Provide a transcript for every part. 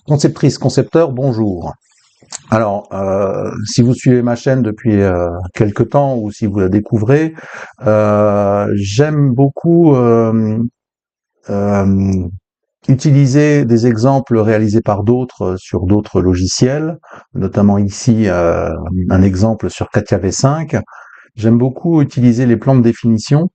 Conceptrice, concepteur, bonjour. Alors, si vous suivez ma chaîne depuis quelque temps ou si vous la découvrez, j'aime beaucoup euh, utiliser des exemples réalisés par d'autres sur d'autres logiciels, notamment ici un exemple sur Katia V5. J'aime beaucoup utiliser les plans de définition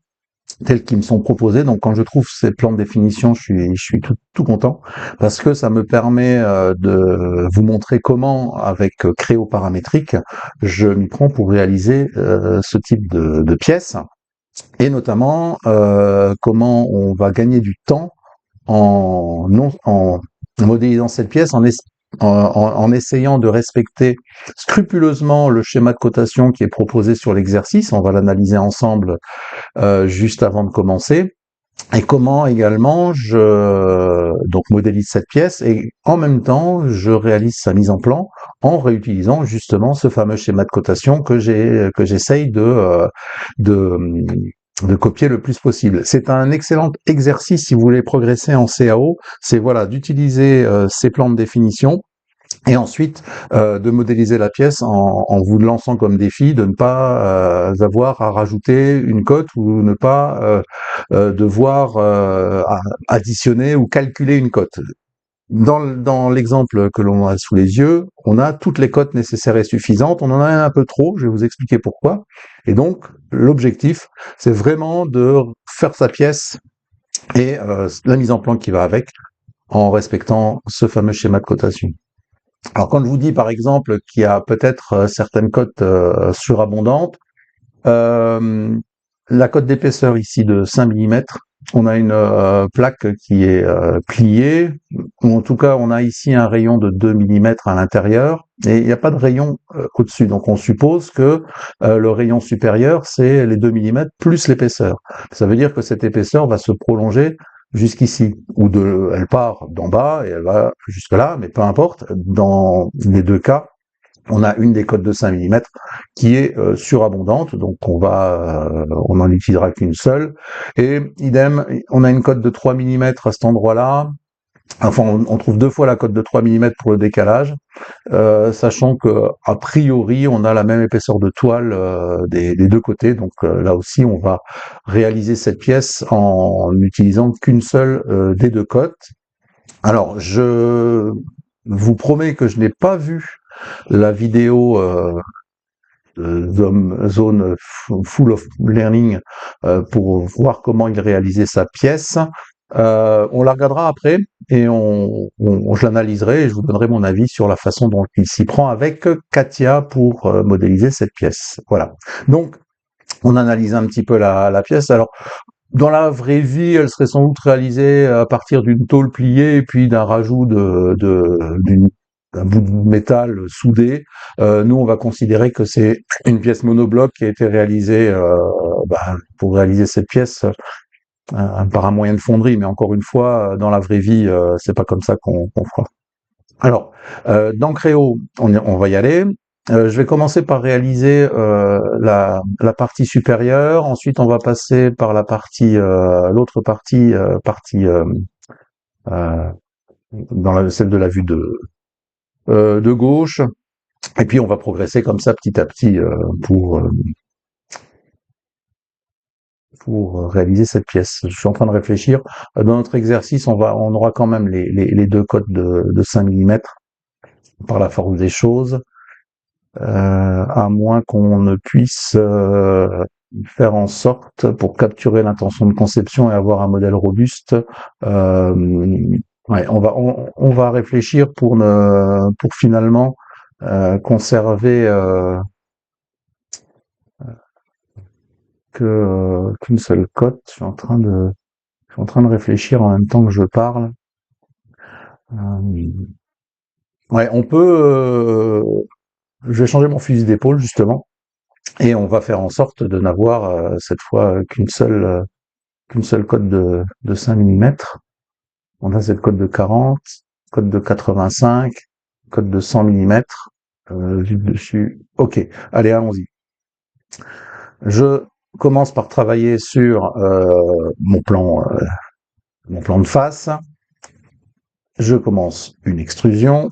tels qu'ils me sont proposés. Donc quand je trouve ces plans de définition, je suis tout content parce que ça me permet de vous montrer comment, avec Créo paramétrique, je m'y prends pour réaliser ce type de pièces et notamment comment on va gagner du temps en modélisant cette pièce, en essayant de respecter scrupuleusement le schéma de cotation qui est proposé sur l'exercice. On va l'analyser ensemble juste avant de commencer, et comment également je donc modélise cette pièce et en même temps je réalise sa mise en plan en réutilisant justement ce fameux schéma de cotation que j'essaye de de copier le plus possible. C'est un excellent exercice si vous voulez progresser en CAO, c'est voilà d'utiliser ces plans de définition et ensuite de modéliser la pièce en vous lançant comme défi de ne pas avoir à rajouter une cote ou ne pas devoir additionner ou calculer une cote. Dans l'exemple que l'on a sous les yeux, on a toutes les cotes nécessaires et suffisantes, on en a un peu trop, je vais vous expliquer pourquoi. Et donc, l'objectif, c'est vraiment de faire sa pièce et la mise en plan qui va avec, en respectant ce fameux schéma de cotation. Alors quand je vous dis par exemple qu'il y a peut-être certaines cotes surabondantes, euh, la cote d'épaisseur ici de 5 millimètres, on a une plaque qui est pliée, ou en tout cas on a ici un rayon de 2 millimètres à l'intérieur, et il n'y a pas de rayon au-dessus, donc on suppose que le rayon supérieur c'est les 2 millimètres plus l'épaisseur. Ça veut dire que cette épaisseur va se prolonger jusqu'ici, elle part d'en bas et elle va jusque là, mais peu importe, dans les deux cas, on a une des cotes de 5 millimètres qui est surabondante, donc on n'en utilisera qu'une seule. Et idem, on a une cote de 3 millimètres à cet endroit-là. Enfin, on trouve deux fois la cote de 3 millimètres pour le décalage, sachant que a priori, on a la même épaisseur de toile des deux côtés. Donc là aussi, on va réaliser cette pièce en n'utilisant qu'une seule des deux cotes. Alors, je vous promets que je n'ai pas vu la vidéo Zone Full of Learning pour voir comment il réalisait sa pièce. On la regardera après et je l'analyserai et je vous donnerai mon avis sur la façon dont il s'y prend avec Katia pour modéliser cette pièce. Voilà. Donc, on analyse un petit peu la pièce. Alors, dans la vraie vie, elle serait sans doute réalisée à partir d'une tôle pliée et puis d'un rajout d'un bout de métal soudé. Nous, on va considérer que c'est une pièce monobloc qui a été réalisée pour réaliser cette pièce par un moyen de fonderie. Mais encore une fois, dans la vraie vie, c'est pas comme ça qu'on fera. Alors, dans Créo, on va y aller. Je vais commencer par réaliser la partie supérieure. Ensuite, on va passer par l'autre partie euh, celle de la vue de gauche. Et puis, on va progresser comme ça petit à petit pour réaliser cette pièce. Je suis en train de réfléchir. Dans notre exercice, on aura quand même les deux cotes de 5 millimètres par la force des choses. À moins qu'on ne puisse faire en sorte, pour capturer l'intention de conception et avoir un modèle robuste, ouais, on va réfléchir pour finalement conserver qu'une seule cote. Je suis en train de réfléchir en même temps que je parle. Ouais, je vais changer mon fusil d'épaule justement. Et on va faire en sorte de n'avoir cette fois qu'une seule cote de 5 millimètres. On a cette cote de 40, cote de 85, cote de 100 millimètres. Vue dessus. Ok, allez, allons-y. Je commence par travailler sur mon plan de face. je commence une extrusion.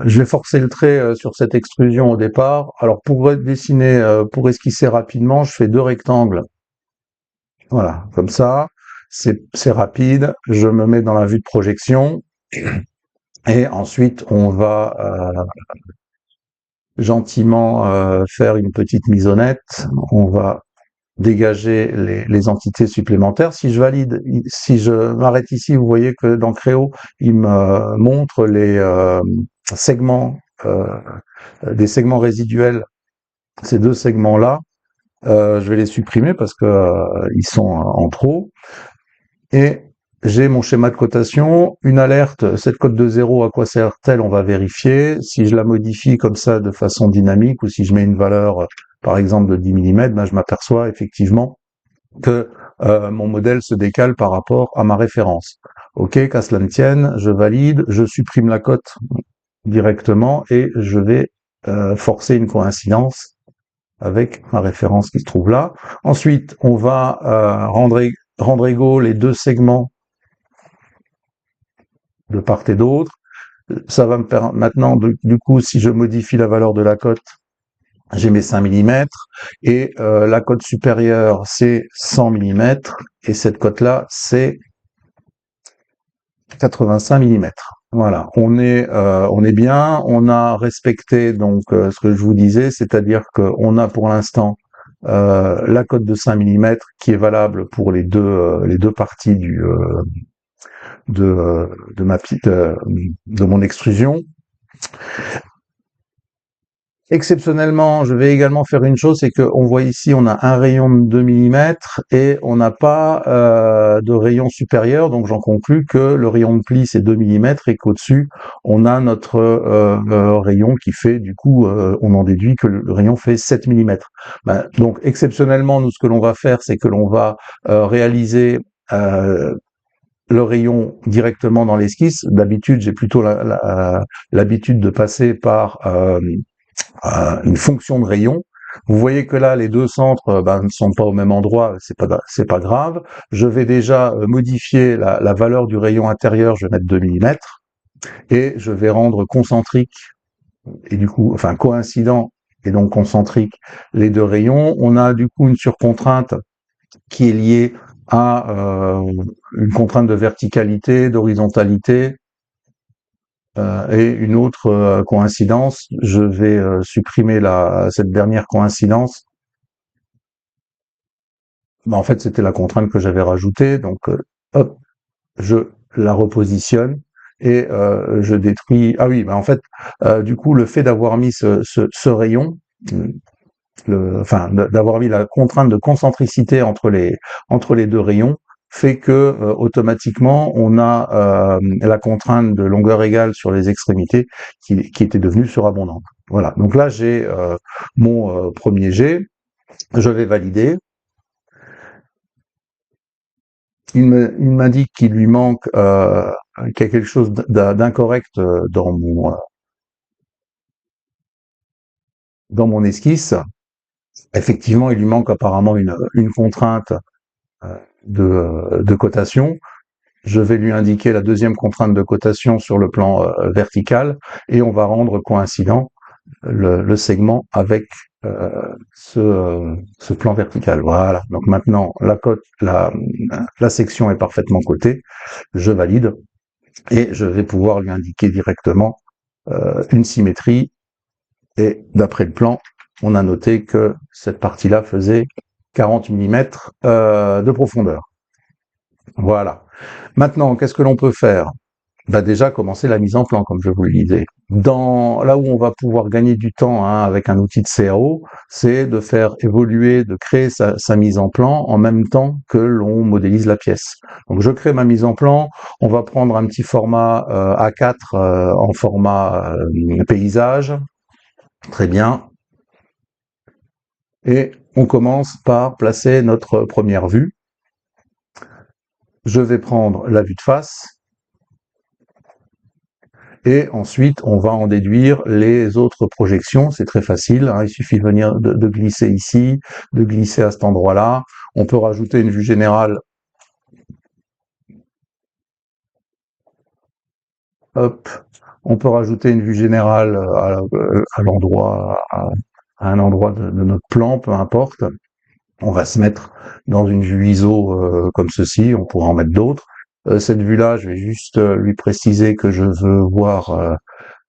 Je vais forcer le trait sur cette extrusion au départ. Alors pour dessiner, pour esquisser rapidement, je fais 2 rectangles. Voilà, comme ça, c'est rapide. Je me mets dans la vue de projection et ensuite on va gentiment faire une petite misonnette. On va dégager les entités supplémentaires. Si je valide, si je m'arrête ici, vous voyez que dans Créo, il me montre les segments, des segments résiduels. Ces 2 segments-là, je vais les supprimer parce que ils sont en trop. Et j'ai mon schéma de cotation, une alerte, cette cote de 0, à quoi sert-elle? On va vérifier. Si je la modifie comme ça de façon dynamique ou si je mets une valeur, par exemple, de 10 mm, ben, je m'aperçois effectivement que mon modèle se décale par rapport à ma référence. Ok, qu'à cela ne tienne, je valide, je supprime la cote directement et je vais forcer une coïncidence avec ma référence qui se trouve là. Ensuite, on va rendre égaux les 2 segments de part et d'autre. Ça va me permettre maintenant, du coup, si je modifie la valeur de la cote, j'ai mes 5 mm et la cote supérieure, c'est 100 mm et cette cote-là, c'est 85 mm. Voilà, on est bien, on a respecté donc ce que je vous disais, c'est-à-dire qu'on a pour l'instant la cote de 5 mm qui est valable pour les deux parties de mon extrusion. Exceptionnellement, je vais également faire une chose, c'est qu'on voit ici, on a un rayon de 2 mm et on n'a pas de rayon supérieur, donc j'en conclus que le rayon de pli c'est 2 mm et qu'au-dessus, on a notre rayon qui fait, du coup, on en déduit que le rayon fait 7 mm. Ben, donc exceptionnellement, nous, ce que l'on va faire, c'est que l'on va réaliser le rayon directement dans l'esquisse. D'habitude, j'ai plutôt l'habitude de passer par une fonction de rayon. Vous voyez que là, les 2 centres ne sont pas au même endroit, c'est pas grave. Je vais déjà modifier la valeur du rayon intérieur, je vais mettre 2 mm, et je vais rendre concentrique, et du coup, enfin coïncident, et donc concentrique, les 2 rayons. On a du coup une surcontrainte qui est liée à une contrainte de verticalité, d'horizontalité, et une autre coïncidence, je vais supprimer cette dernière coïncidence. Ben, en fait, c'était la contrainte que j'avais rajoutée, donc hop, je la repositionne et je détruis. Ah oui, ben en fait, du coup, le fait d'avoir mis ce rayon, enfin, d'avoir mis la contrainte de concentricité entre les 2 rayons, fait que automatiquement on a la contrainte de longueur égale sur les extrémités qui était devenue surabondante. Voilà. Donc là j'ai mon premier jet. Je vais valider. Il m'indique qu'il lui manque qu'il y a quelque chose d'incorrect dans mon esquisse. Effectivement, il lui manque apparemment une contrainte de cotation. Je vais lui indiquer la deuxième contrainte de cotation sur le plan vertical et on va rendre coïncident le segment avec ce plan vertical. Voilà. Donc maintenant, la section est parfaitement cotée. Je valide et je vais pouvoir lui indiquer directement une symétrie. Et d'après le plan, on a noté que cette partie-là faisait 40 mm de profondeur. Voilà. Maintenant, qu'est-ce que l'on peut faire? Bah déjà commencer la mise en plan, comme je vous le disais. Là où on va pouvoir gagner du temps avec un outil de CAO, c'est de faire évoluer, de créer sa mise en plan en même temps que l'on modélise la pièce. Donc je crée ma mise en plan, on va prendre un petit format A4 en format paysage, très bien, et on commence par placer notre première vue. Je vais prendre la vue de face, et ensuite on va en déduire les autres projections. C'est très facile, il suffit de glisser ici, de glisser à cet endroit-là. On peut rajouter une vue générale Hop, on peut rajouter une vue générale à l'endroit, à un endroit de notre plan, peu importe. On va se mettre dans une vue ISO comme ceci, on pourra en mettre d'autres. Cette vue-là, je vais juste lui préciser que je veux voir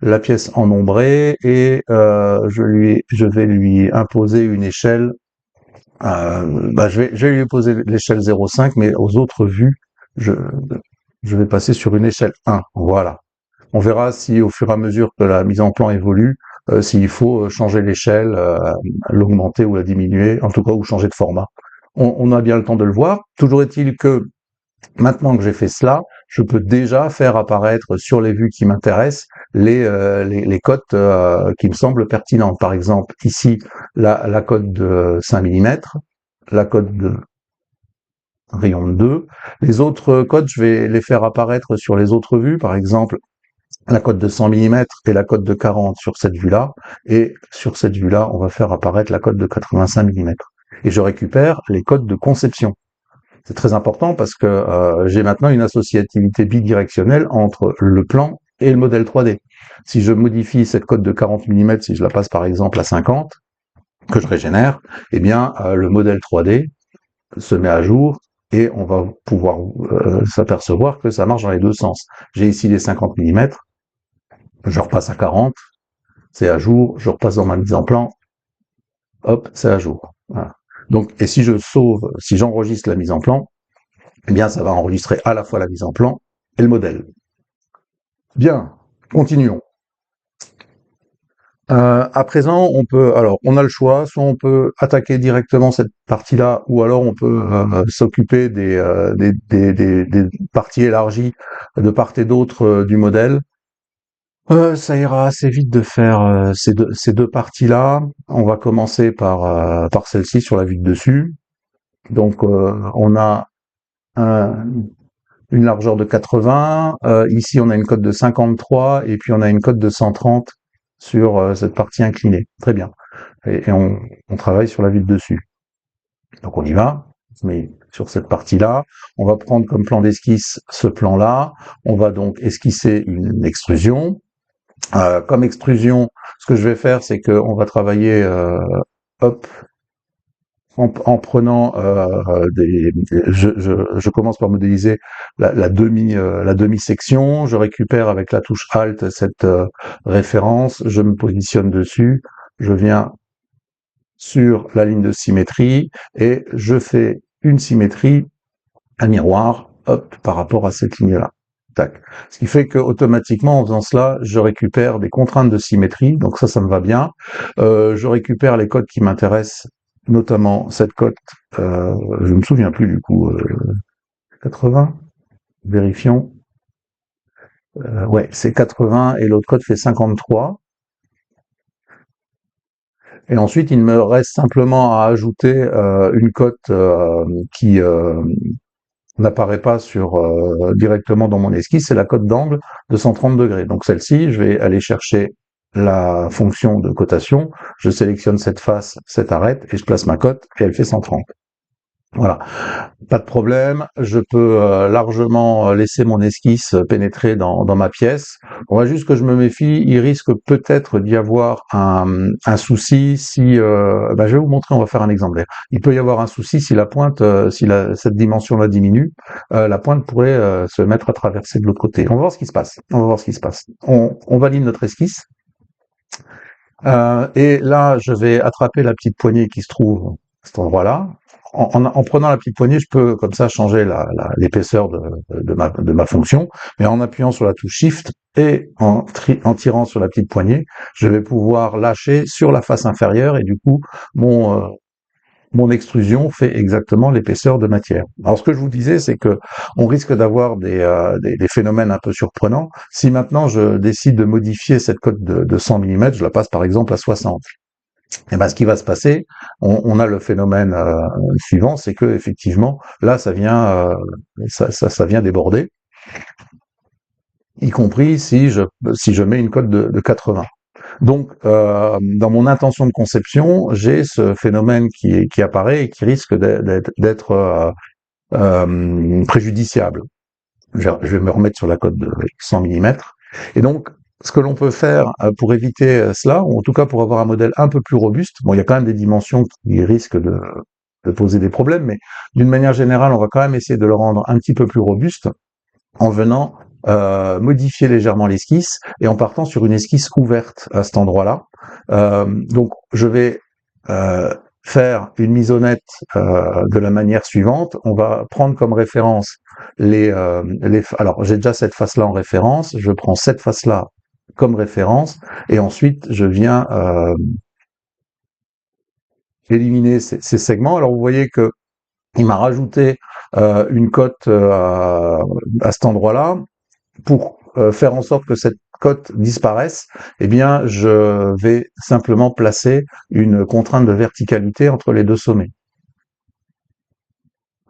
la pièce en ombré et je vais lui imposer une échelle. Je vais lui poser l'échelle 0,5, mais aux autres vues, je, je vais passer sur une échelle 1. Voilà. On verra si au fur et à mesure que la mise en plan évolue, s'il faut changer l'échelle, l'augmenter ou la diminuer, en tout cas, ou changer de format. On a bien le temps de le voir. Toujours est-il que maintenant que j'ai fait cela, je peux déjà faire apparaître sur les vues qui m'intéressent les cotes qui me semblent pertinentes. Par exemple, ici, la cote de 5 mm, la cote de rayon de 2. Les autres cotes, je vais les faire apparaître sur les autres vues. Par exemple, la cote de 100 mm et la cote de 40 sur cette vue-là. Et sur cette vue-là, on va faire apparaître la cote de 85 mm. Et je récupère les codes de conception. C'est très important parce que j'ai maintenant une associativité bidirectionnelle entre le plan et le modèle 3D. Si je modifie cette cote de 40 mm, si je la passe par exemple à 50, que je régénère, eh bien le modèle 3D se met à jour et on va pouvoir s'apercevoir que ça marche dans les deux sens. J'ai ici les 50 mm, je repasse à 40, c'est à jour, je repasse dans ma mise en plan, hop, c'est à jour. Voilà. Donc, et si si j'enregistre la mise en plan, eh bien, ça va enregistrer à la fois la mise en plan et le modèle. Bien, continuons. À présent, on a le choix, soit on peut attaquer directement cette partie-là, ou alors on peut s'occuper des parties élargies de part et d'autre du modèle. Ça ira assez vite de faire ces deux parties-là. On va commencer par celle-ci sur la vue de dessus. Donc, on a une largeur de 80. Ici, on a une cote de 53 et puis on a une cote de 130 sur cette partie inclinée. Très bien. Et on travaille sur la vue de dessus. Donc, on y va. Mais sur cette partie-là, on va prendre comme plan d'esquisse ce plan-là. On va donc esquisser une extrusion. Comme extrusion, ce que je vais faire, c'est qu'on va travailler hop, en prenant je commence par modéliser la demi section, je récupère avec la touche Alt cette référence, je me positionne dessus, je viens sur la ligne de symétrie et je fais une symétrie à miroir, hop, par rapport à cette ligne-là. Tac. Ce qui fait que automatiquement, en faisant cela, je récupère des contraintes de symétrie, donc ça me va bien. Je récupère les codes qui m'intéressent, notamment cette cote, je me souviens plus du coup, 80, vérifions. Ouais, c'est 80 et l'autre code fait 53. Et ensuite, il me reste simplement à ajouter une cote qui n'apparaît pas directement dans mon esquisse, c'est la cote d'angle de 130 degrés. Donc celle-ci, je vais aller chercher la fonction de cotation, je sélectionne cette face, cette arête, et je place ma cote, et elle fait 130. Voilà, pas de problème, je peux largement laisser mon esquisse pénétrer dans ma pièce. On va juste que je me méfie, il risque peut-être d'y avoir un souci si... je vais vous montrer, on va faire un exemplaire. Il peut y avoir un souci si la pointe, cette dimension-là diminue, la pointe pourrait se mettre à traverser de l'autre côté. On va voir ce qui se passe. On va voir ce qui se passe. On valide notre esquisse. Et là, je vais attraper la petite poignée qui se trouve à cet endroit-là. En prenant la petite poignée, je peux comme ça changer l'épaisseur de ma fonction, mais en appuyant sur la touche Shift et en tirant sur la petite poignée, je vais pouvoir lâcher sur la face inférieure et du coup, mon extrusion fait exactement l'épaisseur de matière. Alors ce que je vous disais, c'est que on risque d'avoir des phénomènes un peu surprenants. Si maintenant je décide de modifier cette cote de 100 mm, je la passe par exemple à 60. Et ben, ce qui va se passer, on a le phénomène suivant, c'est que effectivement, là, ça vient déborder, y compris si je mets une cote de 80. Donc, dans mon intention de conception, j'ai ce phénomène qui apparaît et qui risque d'être préjudiciable. Je vais me remettre sur la cote de 100 mm. Et donc, ce que l'on peut faire pour éviter cela, ou en tout cas pour avoir un modèle un peu plus robuste, bon, il y a quand même des dimensions qui risquent de poser des problèmes, mais d'une manière générale, on va quand même essayer de le rendre un petit peu plus robuste en venant modifier légèrement l'esquisse et en partant sur une esquisse ouverte à cet endroit-là. Donc, je vais faire une misonnette de la manière suivante. On va prendre comme référence alors, j'ai déjà cette face-là en référence. Je prends cette face-là comme référence et ensuite je viens éliminer ces segments. Alors, vous voyez que il m'a rajouté une cote à cet endroit-là. Pour faire en sorte que cette cote disparaisse, eh bien, je vais simplement placer une contrainte de verticalité entre les deux sommets.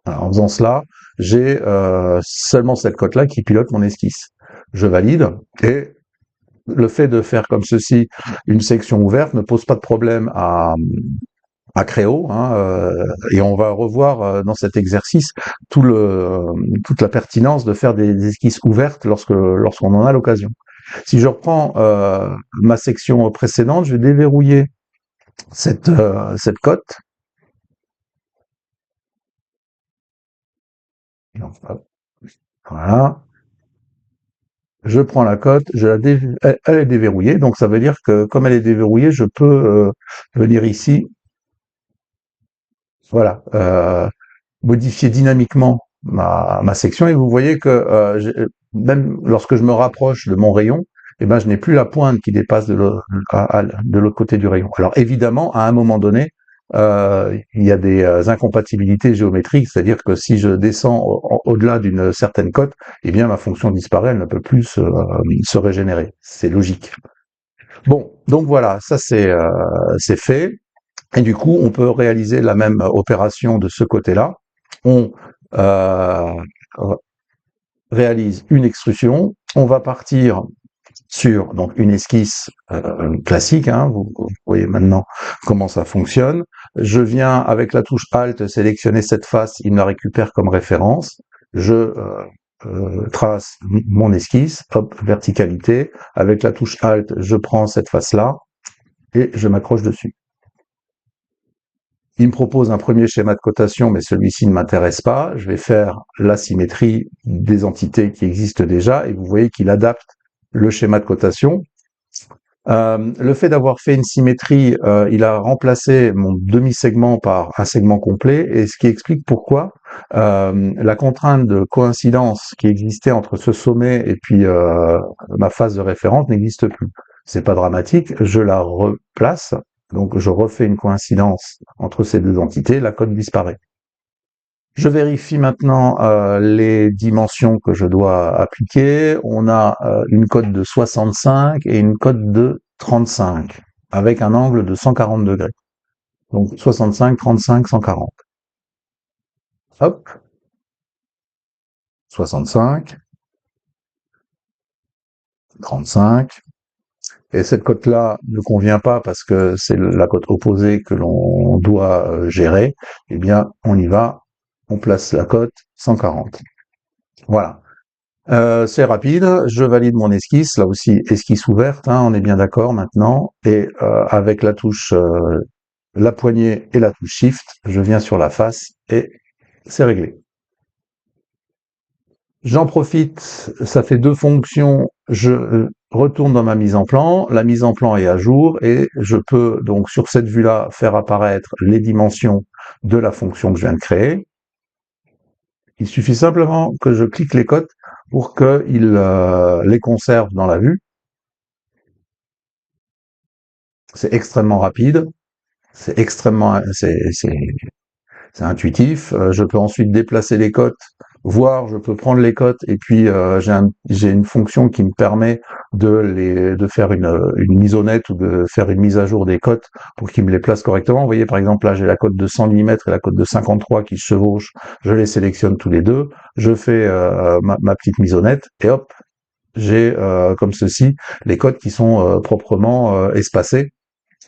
Alors, en faisant cela, j'ai seulement cette cote-là qui pilote mon esquisse. Je valide et le fait de faire comme ceci une section ouverte ne pose pas de problème à Créo, hein, et on va revoir dans cet exercice toute la pertinence de faire des esquisses ouvertes lorsqu'on en a l'occasion. Si je reprends ma section précédente, je vais déverrouiller cette cote. Voilà. Je prends la cote, elle est déverrouillée, donc ça veut dire que comme elle est déverrouillée, je peux venir ici, voilà, modifier dynamiquement ma section et vous voyez que même lorsque je me rapproche de mon rayon, eh ben, je n'ai plus la pointe qui dépasse de l'autre côté du rayon. Alors évidemment, à un moment donné, il y a des incompatibilités géométriques, c'est-à-dire que si je descends au-delà d'une certaine cote, eh bien ma fonction disparaît, elle ne peut plus se régénérer. C'est logique. Bon, donc voilà, ça c'est fait. Et du coup, on peut réaliser la même opération de ce côté-là. On euh, réalise une extrusion. On va partir sur donc une esquisse classique. Hein, vous voyez maintenant comment ça fonctionne. Je viens avec la touche Alt sélectionner cette face. Il me la récupère comme référence. Je trace mon esquisse. Hop, verticalité. Avec la touche Alt, je prends cette face-là et je m'accroche dessus. Il me propose un premier schéma de cotation, mais celui-ci ne m'intéresse pas. Je vais faire la symétrie des entités qui existent déjà, et vous voyez qu'il adapte le schéma de cotation. Le fait d'avoir fait une symétrie, il a remplacé mon demi-segment par un segment complet, et ce qui explique pourquoi la contrainte de coïncidence qui existait entre ce sommet et puis ma phase de référence n'existe plus. C'est pas dramatique, je la replace. Donc je refais une coïncidence entre ces deux entités, la cote disparaît. Je vérifie maintenant les dimensions que je dois appliquer. On a une cote de 65 et une cote de 35, avec un angle de 140 degrés. Donc 65, 35, 140. Hop, 65, 35. Et cette cote-là ne convient pas parce que c'est la cote opposée que l'on doit gérer. Eh bien, on y va, on place la cote 140. Voilà. C'est rapide, je valide mon esquisse, là aussi esquisse ouverte, hein, on est bien d'accord maintenant, et avec la touche, la poignée et la touche Shift, je viens sur la face et c'est réglé. J'en profite, ça fait deux fonctions, je retourne dans ma mise en plan, la mise en plan est à jour et je peux donc sur cette vue-là faire apparaître les dimensions de la fonction que je viens de créer. Il suffit simplement que je clique les cotes pour qu'il les conserve dans la vue. C'est extrêmement rapide, c'est extrêmement, c'est intuitif. Je peux ensuite déplacer les cotes, voire je peux prendre les cotes et puis j'ai une fonction qui me permet de faire une misonnette ou de faire une mise à jour des cotes pour qu'il me les place correctement. Vous voyez par exemple là j'ai la cote de 100 mm et la cote de 53 qui se chevauchent. Je les sélectionne tous les deux. Je fais ma petite misonnette et hop, j'ai comme ceci les cotes qui sont proprement espacées.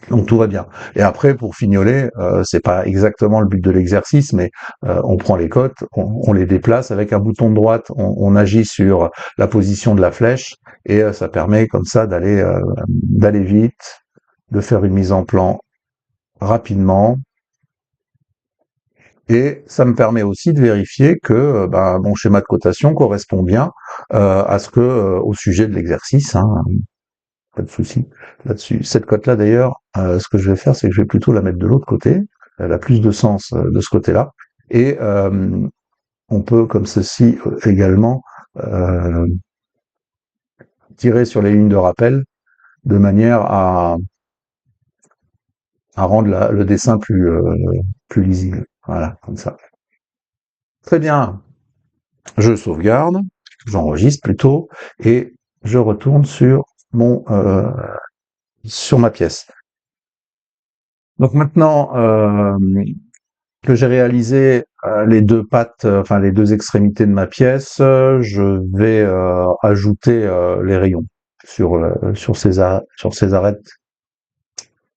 Donc tout va bien. Et après, pour fignoler, c'est pas exactement le but de l'exercice, mais on prend les cotes, on les déplace avec un bouton de droite, on agit sur la position de la flèche et ça permet comme ça d'aller vite, de faire une mise en plan rapidement. Et ça me permet aussi de vérifier que mon schéma de cotation correspond bien au sujet de l'exercice. Hein. Pas de souci là-dessus. Cette cote-là, d'ailleurs, ce que je vais faire, c'est que je vais plutôt la mettre de l'autre côté. Elle a plus de sens de ce côté-là. Et on peut, comme ceci également, euh, tirer sur les lignes de rappel de manière à rendre le dessin plus lisible. Voilà, comme ça. Très bien. Je sauvegarde, j'enregistre plutôt, et je retourne sur ma pièce. Donc maintenant que j'ai réalisé les deux pattes, enfin les deux extrémités de ma pièce, je vais ajouter les rayons sur ces arêtes.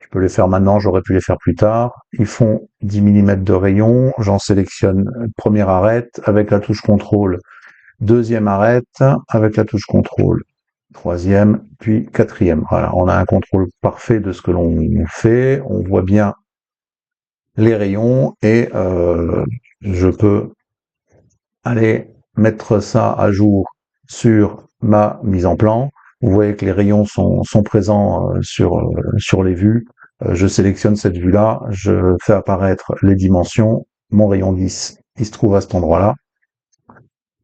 Je peux les faire maintenant, j'aurais pu les faire plus tard. Ils font 10 mm de rayon, j'en sélectionne première arête avec la touche contrôle, deuxième arête avec la touche contrôle, troisième, puis quatrième. Voilà, on a un contrôle parfait de ce que l'on fait, on voit bien les rayons et je peux aller mettre ça à jour sur ma mise en plan. Vous voyez que les rayons sont présents sur les vues. Je sélectionne cette vue-là, je fais apparaître les dimensions. Mon rayon 10, il se trouve à cet endroit-là.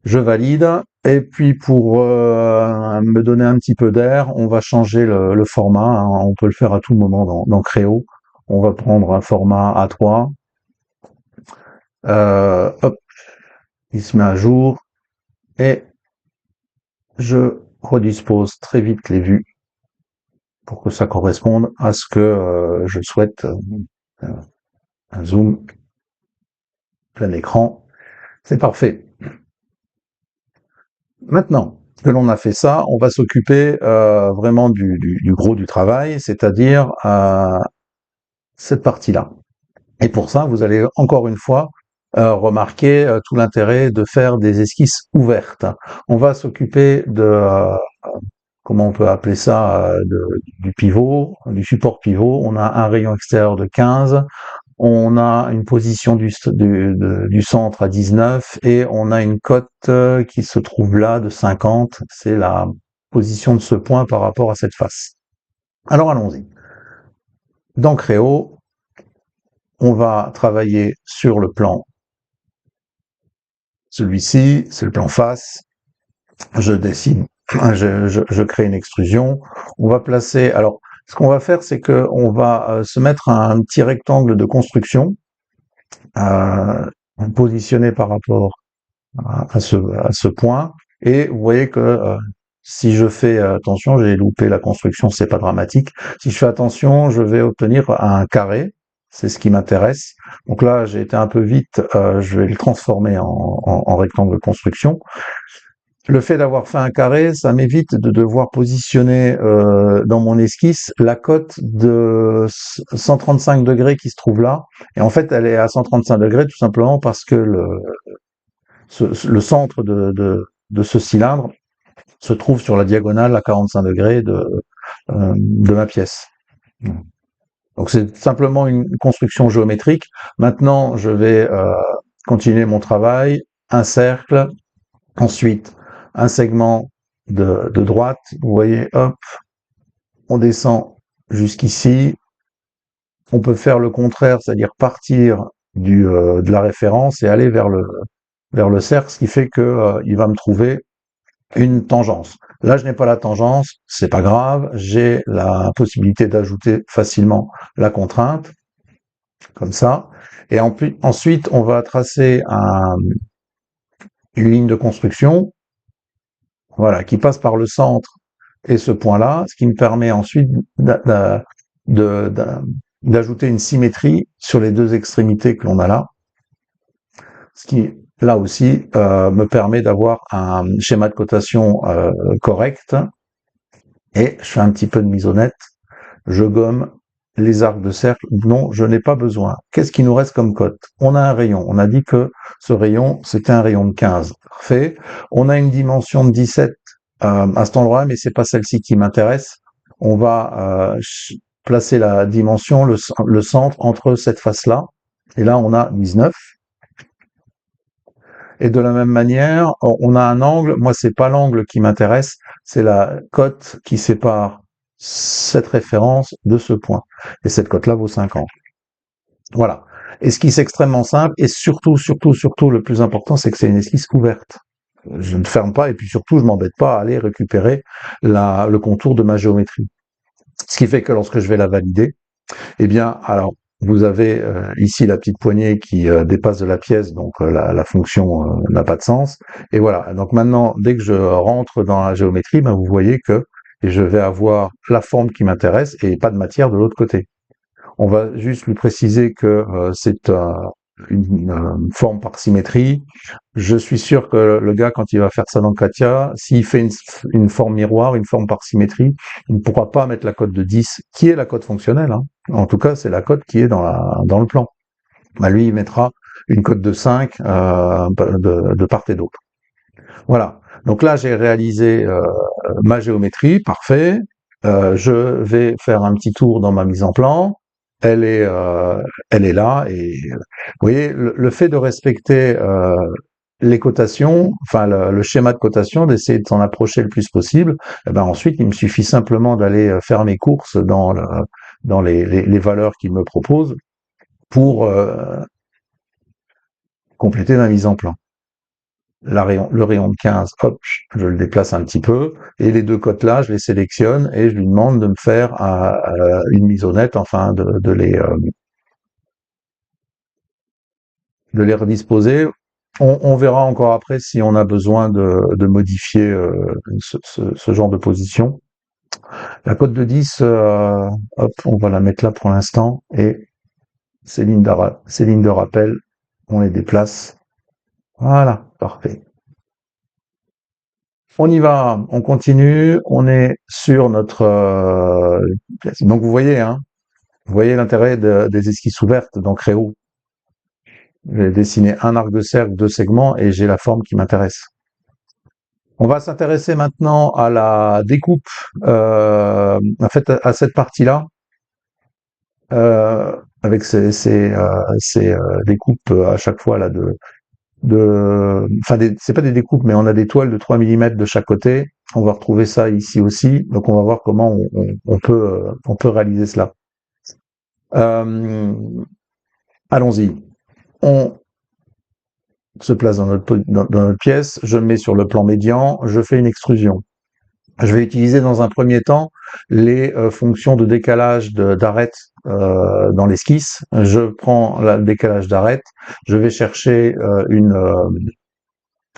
Je valide. Et puis pour me donner un petit peu d'air, on va changer le format. Hein. On peut le faire à tout moment dans Créo. On va prendre un format A3. Hop, il se met à jour. Et je redispose très vite les vues pour que ça corresponde à ce que je souhaite. Un zoom, plein écran. C'est parfait. Maintenant que l'on a fait ça, on va s'occuper vraiment du gros du travail, c'est-à-dire cette partie-là. Et pour ça, vous allez encore une fois remarquer tout l'intérêt de faire des esquisses ouvertes. On va s'occuper comment on peut appeler ça, du pivot, du support pivot. On a un rayon extérieur de 15, on a une position du centre à 19 et on a une cote qui se trouve là de 50. C'est la position de ce point par rapport à cette face. Alors allons-y. Dans Créo, on va travailler sur le plan. Celui-ci, c'est le plan face. Je dessine, je crée une extrusion. On va placer. Alors, ce qu'on va faire, c'est que on va se mettre un petit rectangle de construction positionné par rapport à ce point. Et vous voyez que si je fais attention, j'ai loupé la construction, c'est pas dramatique. Si je fais attention, je vais obtenir un carré. C'est ce qui m'intéresse. Donc là, j'ai été un peu vite. Je vais le transformer en rectangle de construction. Le fait d'avoir fait un carré, ça m'évite de devoir positionner dans mon esquisse la cote de 135 degrés qui se trouve là. Et en fait, elle est à 135 degrés tout simplement parce que le centre de ce cylindre se trouve sur la diagonale à 45 degrés de ma pièce. Donc c'est simplement une construction géométrique. Maintenant, je vais continuer mon travail. Un cercle, ensuite un segment de droite. Vous voyez, hop, on descend jusqu'ici. On peut faire le contraire, c'est-à-dire partir de la référence et aller vers le cercle, ce qui fait que il va me trouver une tangence. Là, je n'ai pas la tangence, c'est pas grave, j'ai la possibilité d'ajouter facilement la contrainte, comme ça. Et ensuite, on va tracer une ligne de construction, voilà, qui passe par le centre et ce point-là, ce qui me permet ensuite d'ajouter une symétrie sur les deux extrémités que l'on a là, ce qui, là aussi, me permet d'avoir un schéma de cotation correct. Et je fais un petit peu de mise au net, je gomme les arcs de cercle, non, je n'ai pas besoin. Qu'est-ce qui nous reste comme cote? On a un rayon. On a dit que ce rayon, c'était un rayon de 15. Parfait. On a une dimension de 17 à cet endroit, mais c'est pas celle-ci qui m'intéresse. On va placer la dimension, le centre entre cette face-là. Et là, on a 19. Et de la même manière, on a un angle. Moi, c'est pas l'angle qui m'intéresse, c'est la cote qui sépare cette référence de ce point. Et cette cote-là vaut 50. Voilà. Et ce qui est extrêmement simple, et surtout, le plus important, c'est que c'est une esquisse ouverte. Je ne ferme pas, et puis surtout, je m'embête pas à aller récupérer le contour de ma géométrie. Ce qui fait que lorsque je vais la valider, eh bien, alors, vous avez ici la petite poignée qui dépasse de la pièce, donc la fonction n'a pas de sens. Et voilà. Donc maintenant, dès que je rentre dans la géométrie, ben, vous voyez que je vais avoir la forme qui m'intéresse et pas de matière de l'autre côté. On va juste lui préciser que c'est une forme par symétrie. Je suis sûr que le gars, quand il va faire ça dans Katia, s'il fait une forme miroir, une forme par symétrie, il ne pourra pas mettre la cote de 10, qui est la cote fonctionnelle. Hein. En tout cas, c'est la cote qui est dans le plan. Bah, lui, il mettra une cote de 5 de part et d'autre. Voilà. Donc là, j'ai réalisé ma géométrie, parfait. Je vais faire un petit tour dans ma mise en plan. Elle est là et vous voyez le fait de respecter les cotations, enfin le schéma de cotation, d'essayer de s'en approcher le plus possible. Et ben ensuite, il me suffit simplement d'aller faire mes courses dans les valeurs qu'il me propose pour compléter ma mise en plan. Le rayon de 15, hop, je le déplace un petit peu, et les deux cotes là, je les sélectionne et je lui demande de me faire une mise honnête, enfin de les redisposer. On verra encore après si on a besoin de modifier ce genre de position. La cote de 10, hop, on va la mettre là pour l'instant, et ces lignes de rappel, on les déplace. Voilà, parfait. On y va, on continue, on est sur notre... donc vous voyez, hein, vous voyez l'intérêt des esquisses ouvertes dans Créo. J'ai dessiné un arc de cercle, 2 segments, et j'ai la forme qui m'intéresse. On va s'intéresser maintenant à la découpe, en fait, à cette partie-là, avec ces découpes à chaque fois là enfin c'est pas des découpes, mais on a des toiles de 3 mm de chaque côté. On va retrouver ça ici aussi, donc on va voir comment on peut réaliser cela. Allons-y. On se place dans notre pièce, je mets sur le plan médian, je fais une extrusion. Je vais utiliser dans un premier temps les fonctions de décalage d'arête dans l'esquisse. Je prends le décalage d'arête, je vais chercher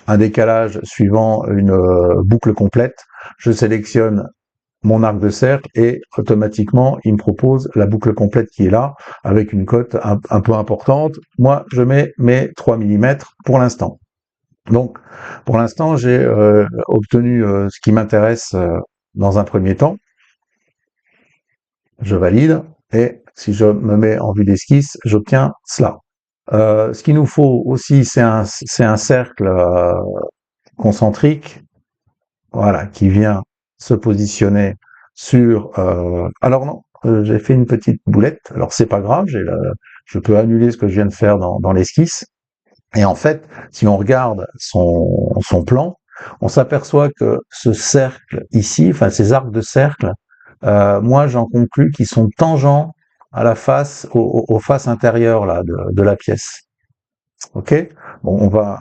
un décalage suivant une boucle complète. Je sélectionne mon arc de cercle et automatiquement il me propose la boucle complète qui est là avec une cote un peu importante. Moi je mets mes 3 mm pour l'instant. Donc pour l'instant j'ai obtenu ce qui m'intéresse dans un premier temps. Je valide et si je me mets en vue d'esquisse, j'obtiens cela. Ce qu'il nous faut aussi, c'est un cercle concentrique, voilà, qui vient se positionner sur. Alors non, j'ai fait une petite boulette. Alors c'est pas grave, je peux annuler ce que je viens de faire dans l'esquisse. Et en fait, si on regarde son plan, on s'aperçoit que ce cercle ici, enfin ces arcs de cercle, moi j'en conclus qu'ils sont tangents à la face, aux faces intérieures là de la pièce. Ok. Bon, on va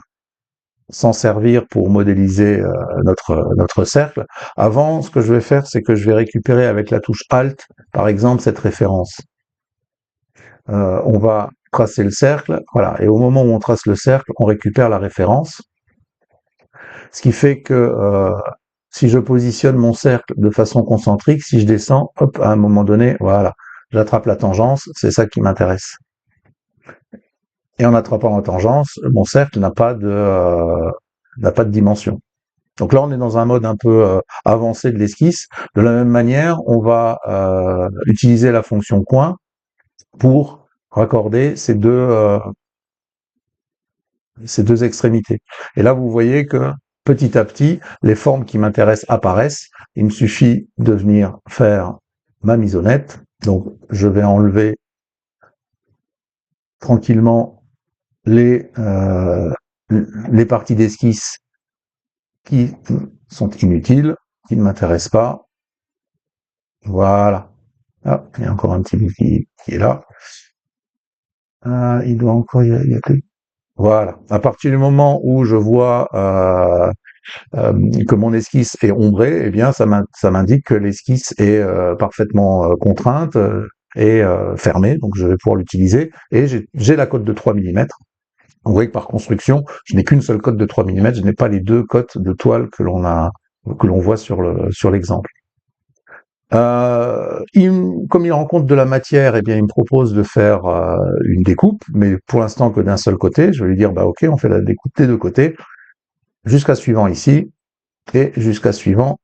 s'en servir pour modéliser notre cercle. Avant, ce que je vais faire, c'est que je vais récupérer avec la touche Alt, par exemple, cette référence. On va tracer le cercle, voilà, et au moment où on trace le cercle, on récupère la référence. Ce qui fait que si je positionne mon cercle de façon concentrique, si je descends, hop, à un moment donné, voilà, j'attrape la tangence, c'est ça qui m'intéresse. Et en attrapant la tangence, mon cercle n'a pas de dimension. Donc là, on est dans un mode un peu avancé de l'esquisse. De la même manière, on va utiliser la fonction coin pour raccorder ces deux extrémités. Et là, vous voyez que petit à petit, les formes qui m'intéressent apparaissent. Il me suffit de venir faire ma misonnette. Donc, je vais enlever tranquillement les parties d'esquisse qui sont inutiles, qui ne m'intéressent pas. Voilà. Ah, il y a encore un petit bout qui est là. Il doit encore y a que... Voilà. À partir du moment où je vois que mon esquisse est ombrée, eh bien, ça m'indique que l'esquisse est parfaitement contrainte et fermée, donc je vais pouvoir l'utiliser. Et j'ai la cote de 3 mm. Vous voyez que par construction, je n'ai qu'une seule cote de 3 mm, je n'ai pas les deux cotes de toile que l'on voit sur l'exemple. Comme il rencontre de la matière, eh bien, il me propose de faire une découpe, mais pour l'instant que d'un seul côté. Je vais lui dire, bah ok, on fait la découpe des deux côtés, jusqu'à suivant ici, et jusqu'à suivant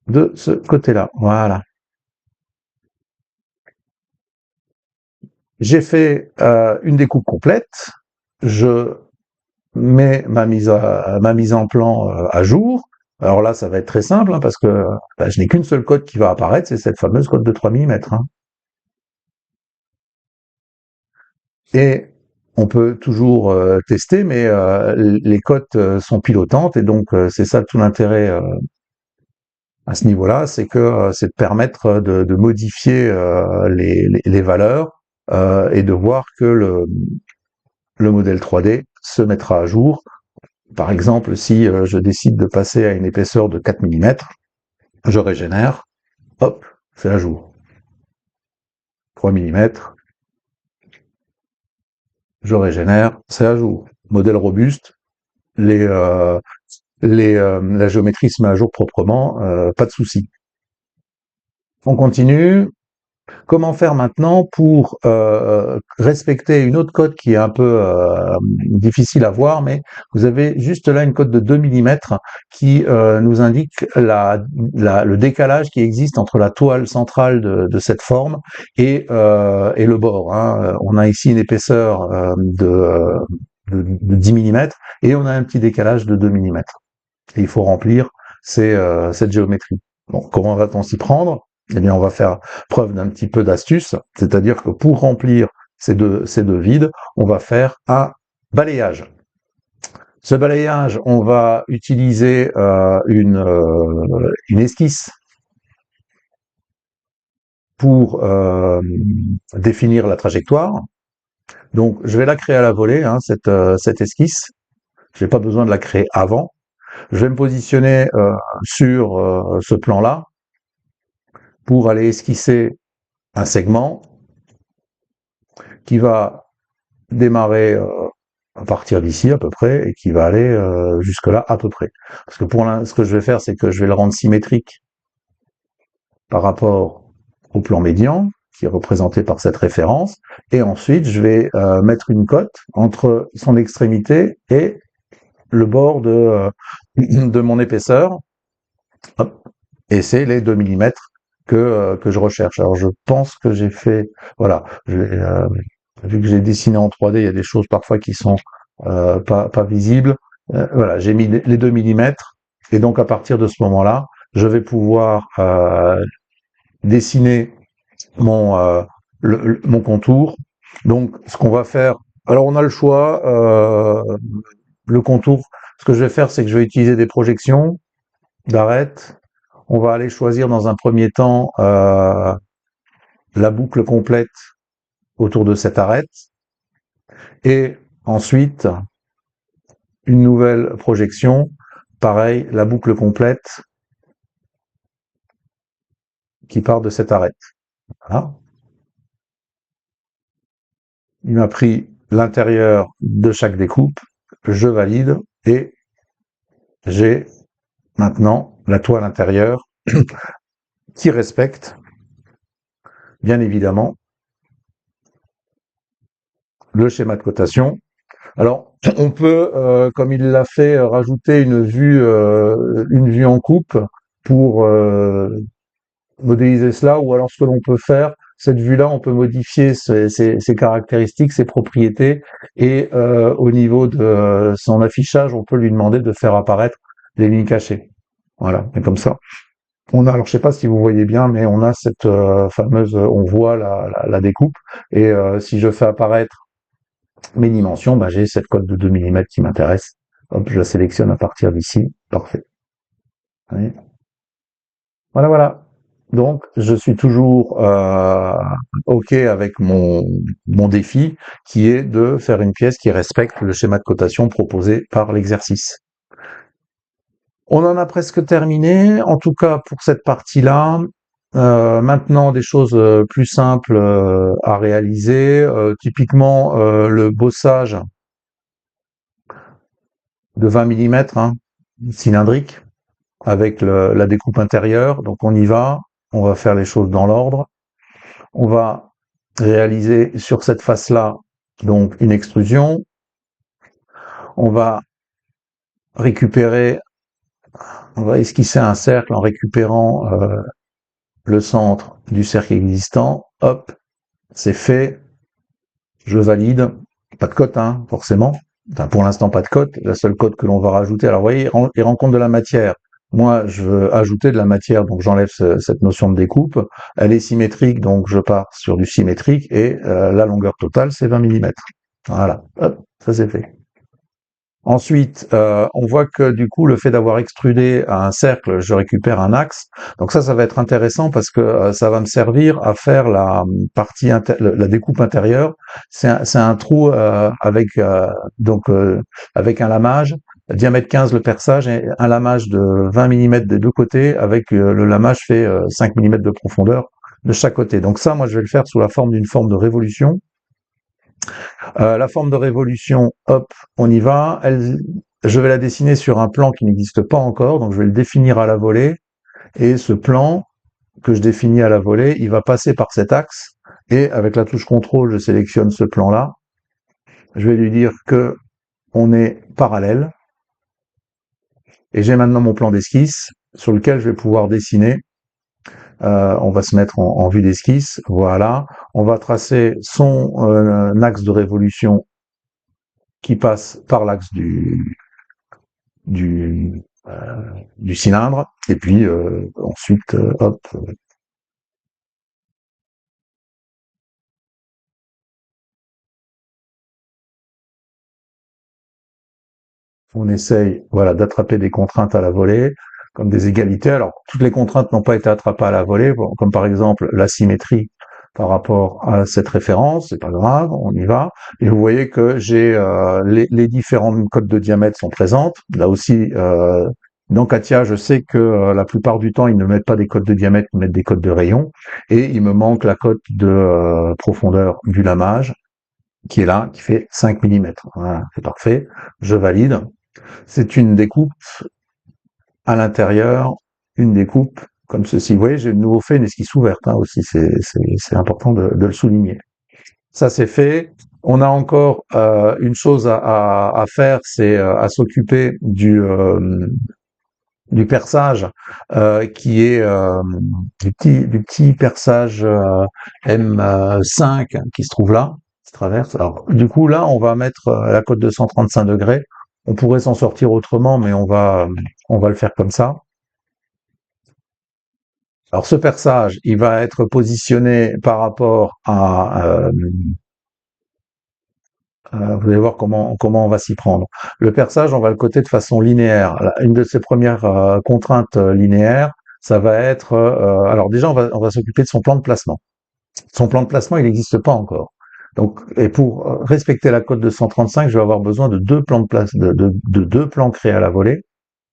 de ce côté-là. Voilà. J'ai fait une découpe complète. Je mets ma mise en plan à jour. Alors là, ça va être très simple, hein, parce que bah, je n'ai qu'une seule cote qui va apparaître, c'est cette fameuse cote de 3 mm. Hein. Et on peut toujours tester, mais les cotes sont pilotantes, et donc c'est ça tout l'intérêt à ce niveau-là, c'est de permettre de modifier les valeurs et de voir que le modèle 3D se mettra à jour. Par exemple, si je décide de passer à une épaisseur de 4 mm, je régénère, hop, c'est à jour. 3 mm, je régénère, c'est à jour. Modèle robuste, la géométrie se met à jour proprement, pas de souci. On continue. Comment faire maintenant pour respecter une autre cote qui est un peu difficile à voir, mais vous avez juste là une cote de 2 mm qui nous indique le décalage qui existe entre la toile centrale de cette forme et le bord. Hein. On a ici une épaisseur de 10 mm et on a un petit décalage de 2 mm. Et il faut remplir cette géométrie. Bon, comment va-t-on s'y prendre? Eh bien, on va faire preuve d'un petit peu d'astuce, c'est-à-dire que pour remplir ces deux vides, on va faire un balayage. Ce balayage, on va utiliser une esquisse pour définir la trajectoire. Donc, je vais la créer à la volée, hein, cette esquisse. Je n'ai pas besoin de la créer avant. Je vais me positionner sur ce plan-là pour aller esquisser un segment qui va démarrer à partir d'ici à peu près et qui va aller jusque-là à peu près. Parce que ce que je vais faire, c'est que je vais le rendre symétrique par rapport au plan médian, qui est représenté par cette référence, et ensuite je vais mettre une cote entre son extrémité et le bord de mon épaisseur. Hop. Et c'est les 2 mm que je recherche. Alors je pense que j'ai fait, voilà, vu que j'ai dessiné en 3D, il y a des choses parfois qui sont pas visibles. Voilà, j'ai mis les 2 mm, et donc à partir de ce moment-là, je vais pouvoir dessiner mon contour. Donc ce qu'on va faire, alors on a le choix, le contour, ce que je vais faire, c'est que je vais utiliser des projections d'arête. On va aller choisir dans un premier temps la boucle complète autour de cette arête, et ensuite une nouvelle projection, pareil, la boucle complète qui part de cette arête. Voilà. Il m'a pris l'intérieur de chaque découpe, je valide, et j'ai maintenant la toile intérieure qui respecte, bien évidemment, le schéma de cotation. Alors, On peut, comme il l'a fait, rajouter une vue en coupe pour modéliser cela, ou alors ce que l'on peut faire, cette vue-là, on peut modifier ses caractéristiques, ses propriétés, et au niveau de son affichage, on peut lui demander de faire apparaître des lignes cachées. Voilà, et comme ça. On a, alors je sais pas si vous voyez bien, mais on a cette fameuse, on voit la découpe, et si je fais apparaître mes dimensions, bah, j'ai cette cote de 2 mm qui m'intéresse. Hop, je la sélectionne à partir d'ici. Parfait. Oui. Voilà, voilà. Donc, je suis toujours OK avec mon défi, qui est de faire une pièce qui respecte le schéma de cotation proposé par l'exercice. On en a presque terminé, en tout cas pour cette partie-là. Maintenant, des choses plus simples à réaliser. Typiquement, le bossage de 20 mm, hein, cylindrique, avec la découpe intérieure. Donc on y va, on va faire les choses dans l'ordre. On va réaliser sur cette face-là donc une extrusion. On va récupérer, on va esquisser un cercle en récupérant le centre du cercle existant. Hop, c'est fait. Je valide. Pas de cote, hein, forcément. Enfin, pour l'instant, pas de cote. La seule cote que l'on va rajouter, alors vous voyez, il rend compte de la matière. Moi, je veux ajouter de la matière, donc j'enlève cette notion de découpe. Elle est symétrique, donc je pars sur du symétrique, et la longueur totale, c'est 20 mm. Voilà, hop, ça c'est fait. Ensuite, on voit que du coup, le fait d'avoir extrudé un cercle, je récupère un axe. Donc ça va être intéressant parce que ça va me servir à faire la découpe intérieure. C'est un trou avec un lamage, diamètre 15 le perçage, et un lamage de 20 mm des deux côtés, avec le lamage fait 5 mm de profondeur de chaque côté. Donc ça, moi, je vais le faire sous la forme d'une forme de révolution. La forme de révolution, hop, on y va. Je vais la dessiner sur un plan qui n'existe pas encore, donc je vais le définir à la volée. Et ce plan que je définis à la volée, il va passer par cet axe. Et avec la touche contrôle, je sélectionne ce plan-là. Je vais lui dire que on est parallèle. Et j'ai maintenant mon plan d'esquisse sur lequel je vais pouvoir dessiner. On va se mettre en vue d'esquisse. Voilà. On va tracer son axe de révolution qui passe par l'axe du, du cylindre, et puis ensuite, hop, on essaye, voilà, d'attraper des contraintes à la volée, comme des égalités. Alors, toutes les contraintes n'ont pas été attrapées à la volée, bon, comme par exemple la symétrie par rapport à cette référence, c'est pas grave, on y va. Et vous voyez que j'ai les différentes cotes de diamètre sont présentes. Là aussi, dans Katia, je sais que la plupart du temps, ils ne mettent pas des cotes de diamètre, ils mettent des cotes de rayon. Et il me manque la cote de profondeur du lamage, qui est là, qui fait 5 mm. Voilà, c'est parfait. Je valide. C'est une découpe à l'intérieur, une découpe comme ceci. Vous voyez, j'ai de nouveau fait une esquisse ouverte, hein, aussi, c'est important de le souligner. Ça c'est fait. On a encore une chose à faire, c'est à s'occuper du perçage qui est du petit perçage M5 qui se trouve là, qui traverse. Alors du coup là, on va mettre la cote de 135 degrés. On pourrait s'en sortir autrement, mais on va le faire comme ça. Alors ce perçage, il va être positionné par rapport à vous allez voir comment on va s'y prendre. Le perçage, on va le coter de façon linéaire. Une de ses premières contraintes linéaires, ça va être... alors déjà, on va s'occuper de son plan de placement. Son plan de placement, il n'existe pas encore. Donc, et pour respecter la cote de 135, je vais avoir besoin de deux plans de deux plans créés à la volée.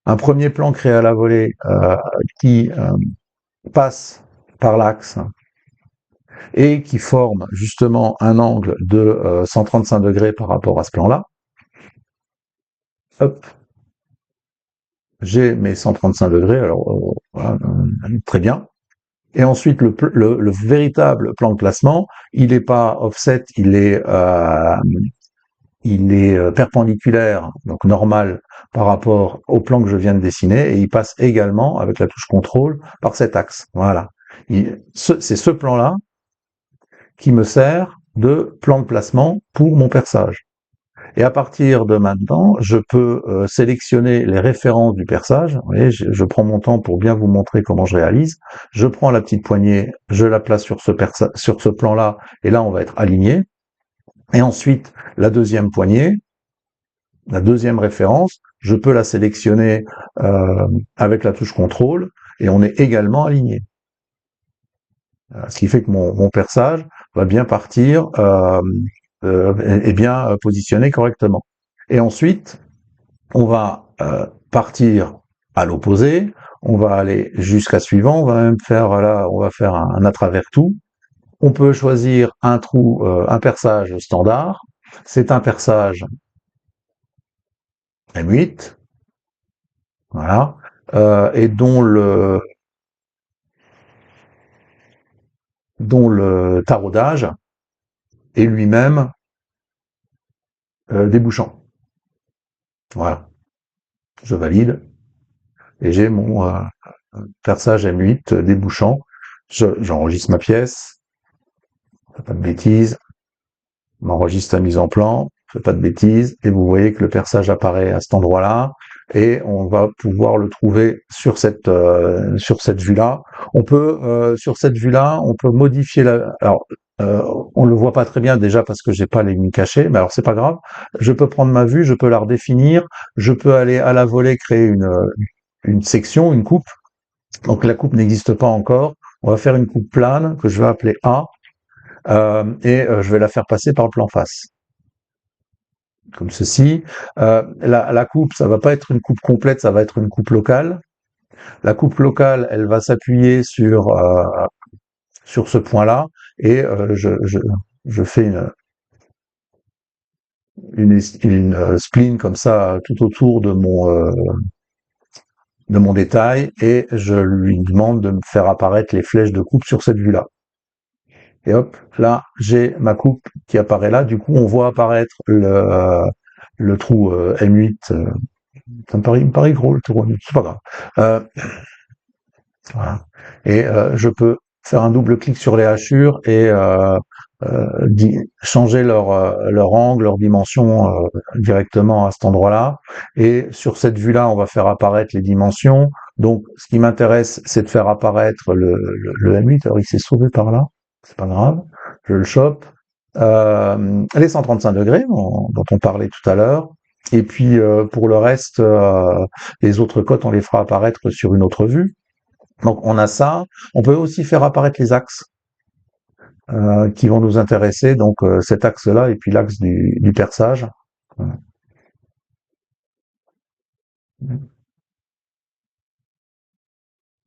Un premier plan créé à la volée qui passe par l'axe et qui forme justement un angle de 135 degrés par rapport à ce plan-là. Hop, j'ai mes 135 degrés, alors voilà, très bien. Et ensuite, le véritable plan de placement, il n'est pas offset, il est il est perpendiculaire, donc normal par rapport au plan que je viens de dessiner, et il passe également, avec la touche contrôle, par cet axe. Voilà. C'est ce plan-là qui me sert de plan de placement pour mon perçage. Et à partir de maintenant, je peux sélectionner les références du perçage. Vous voyez, je prends mon temps pour bien vous montrer comment je réalise. Je prends la petite poignée, je la place sur ce plan-là, et là, on va être aligné. Et ensuite, la deuxième poignée, la deuxième référence, je peux la sélectionner avec la touche contrôle, et on est également aligné. Ce qui fait que mon perçage va bien partir et bien positionné correctement. Et ensuite, on va partir à l'opposé, on va aller jusqu'à suivant, on va même faire là, on va faire un à travers tout. On peut choisir un trou, un perçage standard. C'est un perçage M8, voilà, et dont le taraudage est lui-même débouchant. Voilà, je valide et j'ai mon perçage M8 débouchant. J'enregistre ma pièce, pas de bêtises, m'enregistre la mise en plan, pas de bêtises, et vous voyez que le perçage apparaît à cet endroit-là, et on va pouvoir le trouver sur cette vue-là. On peut sur cette vue-là, on peut modifier la. Alors on le voit pas très bien déjà parce que j'ai pas les lignes cachées, mais alors c'est pas grave. Je peux prendre ma vue, je peux la redéfinir, je peux aller à la volée créer une section, une coupe. Donc la coupe n'existe pas encore. On va faire une coupe plane que je vais appeler A, et je vais la faire passer par le plan face. Comme ceci. La coupe, ça va pas être une coupe complète, ça va être une coupe locale. La coupe locale, elle va s'appuyer sur ce point-là, et je fais une spline comme ça tout autour de mon détail, et je lui demande de me faire apparaître les flèches de coupe sur cette vue-là. Et hop, là, j'ai ma coupe qui apparaît là. Du coup, on voit apparaître le trou M8. Ça me paraît gros, le trou M8, c'est pas grave. Voilà. Et je peux faire un double clic sur les hachures et changer leur angle, leur dimension directement à cet endroit-là. Et sur cette vue-là, on va faire apparaître les dimensions. Donc, ce qui m'intéresse, c'est de faire apparaître le M8. Alors, il s'est sauvé par là, c'est pas grave. Je le chope. Les 135 degrés dont on parlait tout à l'heure. Et puis, pour le reste, les autres cotes, on les fera apparaître sur une autre vue. Donc on a ça. On peut aussi faire apparaître les axes qui vont nous intéresser. Donc cet axe-là et puis l'axe du perçage.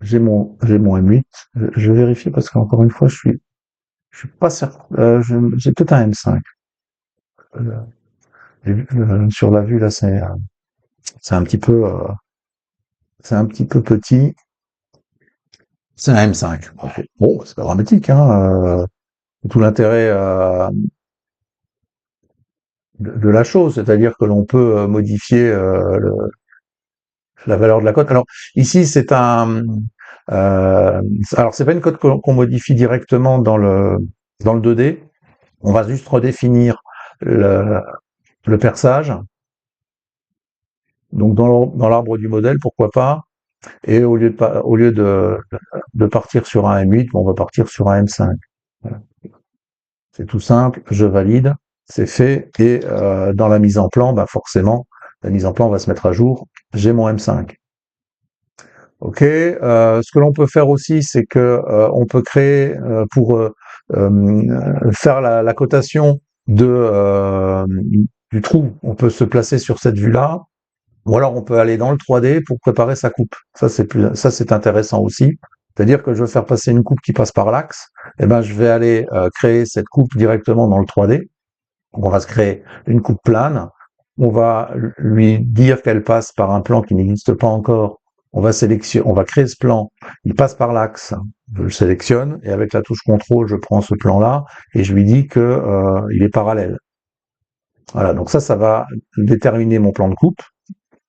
J'ai mon M8. Je vais vérifier parce qu'encore une fois, je suis pas certain. J'ai peut-être un M5. Sur la vue là, c'est un petit peu petit. C'est un M5. Bon, c'est pas dramatique, hein. Tout l'intérêt de la chose, c'est-à-dire que l'on peut modifier la valeur de la cote. Alors ici, alors c'est pas une cote qu'on modifie directement dans le 2D. On va juste redéfinir le perçage. Donc dans l'arbre du modèle, pourquoi pas. Et au lieu de partir sur un M8, on va partir sur un M5. Voilà. C'est tout simple, je valide, c'est fait, et dans la mise en plan, bah forcément, la mise en plan va se mettre à jour. J'ai mon M5. Ok. Ce que l'on peut faire aussi, c'est que on peut créer pour faire la cotation du trou. On peut se placer sur cette vue-là, ou alors on peut aller dans le 3D pour préparer sa coupe. Ça c'est intéressant aussi. C'est-à-dire que je veux faire passer une coupe qui passe par l'axe. Et ben je vais aller créer cette coupe directement dans le 3D. On va se créer une coupe plane. On va lui dire qu'elle passe par un plan qui n'existe pas encore. On va créer ce plan. Il passe par l'axe. Je le sélectionne et avec la touche contrôle, je prends ce plan-là et je lui dis que il est parallèle. Voilà, donc ça va déterminer mon plan de coupe.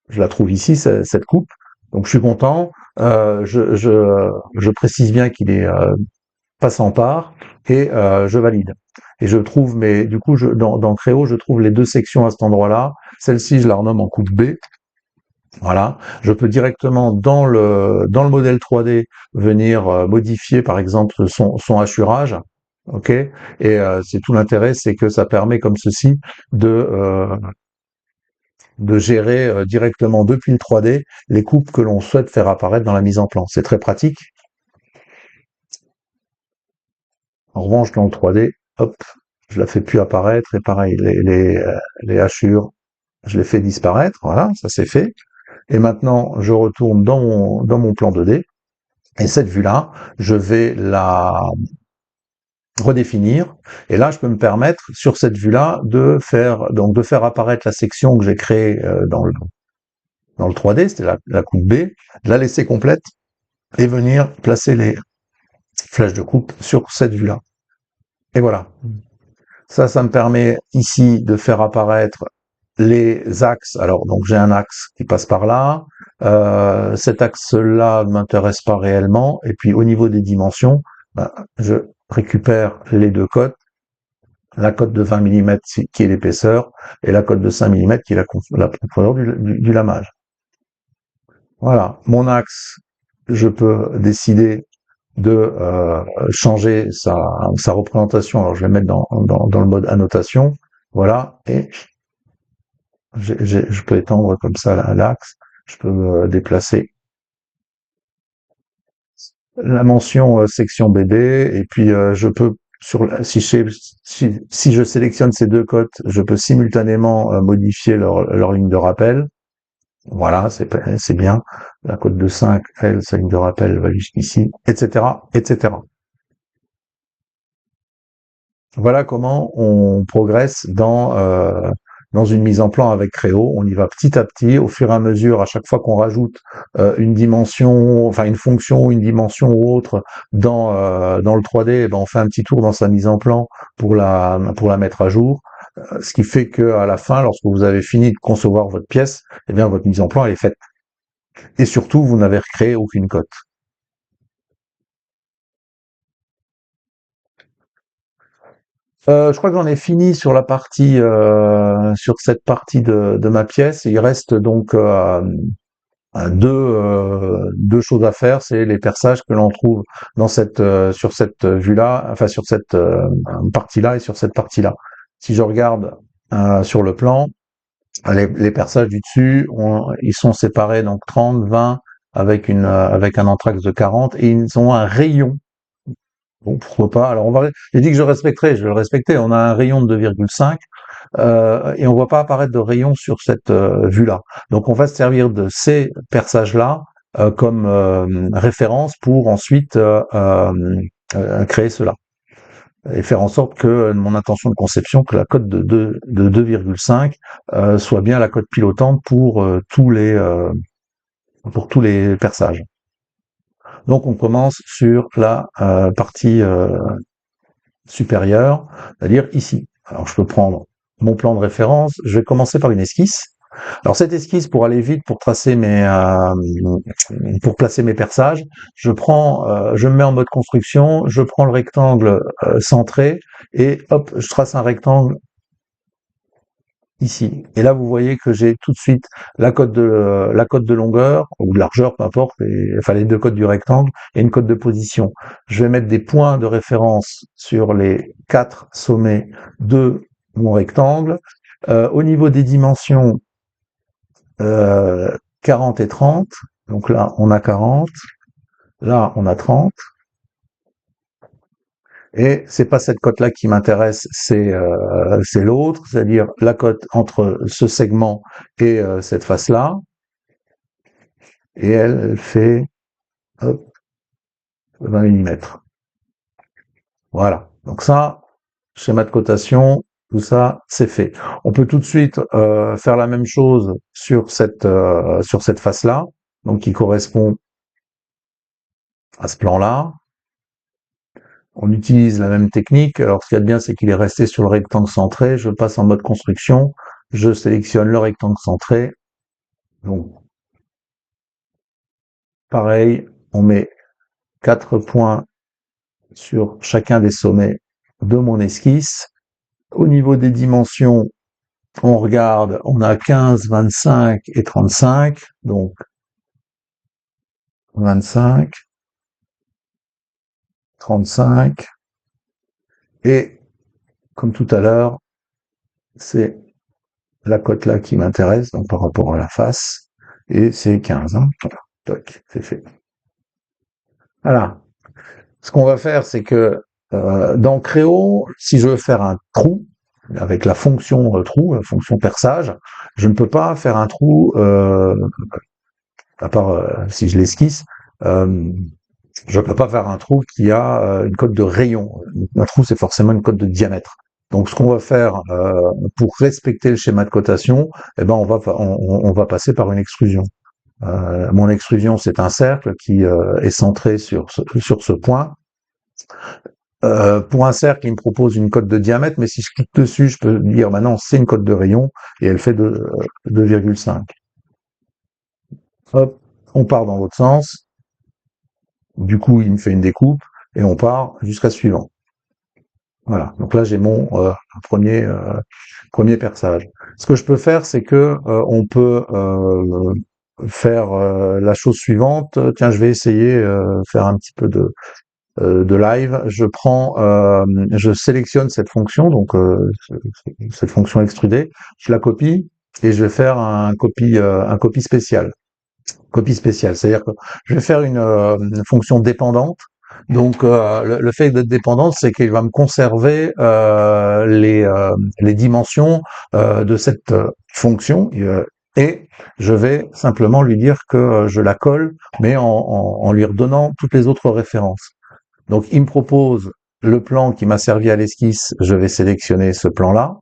Je la trouve ici, cette coupe. Donc je suis content. Je précise bien qu'il est pas sans part et je valide. Et je trouve, mais du coup, dans Créo, je trouve les deux sections à cet endroit-là. Celle-ci, je la renomme en coupe B. Voilà. Je peux directement dans le modèle 3D venir modifier, par exemple, son hachurage. Ok. Et c'est tout l'intérêt, c'est que ça permet comme ceci de gérer directement depuis le 3D les coupes que l'on souhaite faire apparaître dans la mise en plan. C'est très pratique. En revanche, dans le 3D, hop, je la fais plus apparaître et pareil, les hachures, je les fais disparaître. Voilà, ça c'est fait. Et maintenant, je retourne dans mon plan 2D et cette vue-là, je vais la redéfinir. Et là, je peux me permettre sur cette vue-là de faire apparaître la section que j'ai créée dans le 3D, c'était la coupe B, de la laisser complète et venir placer les flèches de coupe sur cette vue-là. Et voilà. Ça me permet ici de faire apparaître les axes. Alors, donc j'ai un axe qui passe par là. Cet axe-là ne m'intéresse pas réellement. Et puis, au niveau des dimensions, ben, je récupère les deux cotes. La cote de 20 mm qui est l'épaisseur et la cote de 5 mm qui est la profondeur du lamage. Voilà. Mon axe, je peux décider de changer sa représentation. Alors je vais mettre dans le mode annotation. Voilà. Et je peux étendre comme ça l'axe. Je peux déplacer la mention section BD. Et puis je peux, si je sélectionne ces deux cotes, je peux simultanément modifier leur ligne de rappel. Voilà, c'est bien. La cote de 5, elle, sa ligne de rappel va jusqu'ici, etc., etc. Voilà comment on progresse dans une mise en plan avec Créo. On y va petit à petit, au fur et à mesure, à chaque fois qu'on rajoute une dimension, enfin une fonction, une dimension ou autre dans le 3D, eh ben on fait un petit tour dans sa mise en plan pour la mettre à jour. Ce qui fait que à la fin, lorsque vous avez fini de concevoir votre pièce, eh bien votre mise en plan elle est faite. Et surtout, vous n'avez recréé aucune cote. Je crois que j'en ai fini sur cette partie de ma pièce. Il reste donc deux choses à faire, c'est les perçages que l'on trouve sur cette vue-là, enfin sur cette partie-là et sur cette partie-là. Si je regarde sur le plan, les perçages du dessus, ils sont séparés donc 30, 20 avec un anthrax de 40 et ils ont un rayon. Bon, pourquoi pas. Alors j'ai dit que je le respectais. On a un rayon de 2,5 et on voit pas apparaître de rayon sur cette vue-là. Donc on va se servir de ces perçages-là comme référence pour ensuite créer cela et faire en sorte que mon intention de conception, que la cote de 2,5 soit bien la cote pilotante pour tous les perçages. Donc on commence sur la partie supérieure, c'est-à-dire ici. Alors je peux prendre mon plan de référence, je vais commencer par une esquisse. Alors cette esquisse, pour aller vite, pour placer mes perçages, je me mets en mode construction, je prends le rectangle centré et hop, je trace un rectangle ici. Et là, vous voyez que j'ai tout de suite la cote de longueur ou de largeur, peu importe, enfin les deux cotes du rectangle et une cote de position. Je vais mettre des points de référence sur les 4 sommets de mon rectangle. Au niveau des dimensions, 40 et 30. Donc là, on a 40. Là, on a 30. Et c'est pas cette cote-là qui m'intéresse, c'est l'autre, c'est-à-dire la cote entre ce segment et cette face-là. Et elle fait hop, 20 mm. Voilà. Donc ça, schéma de cotation, tout ça, c'est fait. On peut tout de suite faire la même chose sur cette face-là, donc qui correspond à ce plan-là. On utilise la même technique. Alors, ce qu'il y a de bien, c'est qu'il est resté sur le rectangle centré. Je passe en mode construction. Je sélectionne le rectangle centré. Donc, pareil, on met 4 points sur chacun des sommets de mon esquisse. Au niveau des dimensions, on regarde, on a 15, 25 et 35. Donc, 25, 35. Et, comme tout à l'heure, c'est la cote là qui m'intéresse, donc par rapport à la face. Et c'est 15. Hein. Voilà. Toc, c'est fait. Voilà. Ce qu'on va faire, c'est que dans Créo, si je veux faire un trou, avec la fonction trou, la fonction perçage, je ne peux pas faire un trou, à part si je l'esquisse, euh, je ne peux pas faire un trou qui a une cote de rayon. Un trou, c'est forcément une cote de diamètre. Donc, ce qu'on va faire pour respecter le schéma de cotation, eh ben, on va passer par une extrusion. Mon extrusion, c'est un cercle qui est centré sur ce point. Pour un cercle, il me propose une cote de diamètre, mais si je clique dessus, je peux dire, bah non, c'est une cote de rayon, et elle fait 2,5. Hop, on part dans l'autre sens. Du coup, il me fait une découpe, et on part jusqu'à suivant. Voilà. Donc là, j'ai mon premier perçage. Ce que je peux faire, c'est que on peut faire la chose suivante. Tiens, je vais essayer faire un petit peu de live. Je sélectionne cette fonction, donc cette fonction extrudée, je la copie et je vais faire un copie spécial. Copie spéciale, c'est-à-dire que je vais faire une fonction dépendante. Donc le fait d'être dépendante, c'est qu'il va me conserver les dimensions de cette fonction. Et je vais simplement lui dire que je la colle, mais en lui redonnant toutes les autres références. Donc, il me propose le plan qui m'a servi à l'esquisse, je vais sélectionner ce plan-là.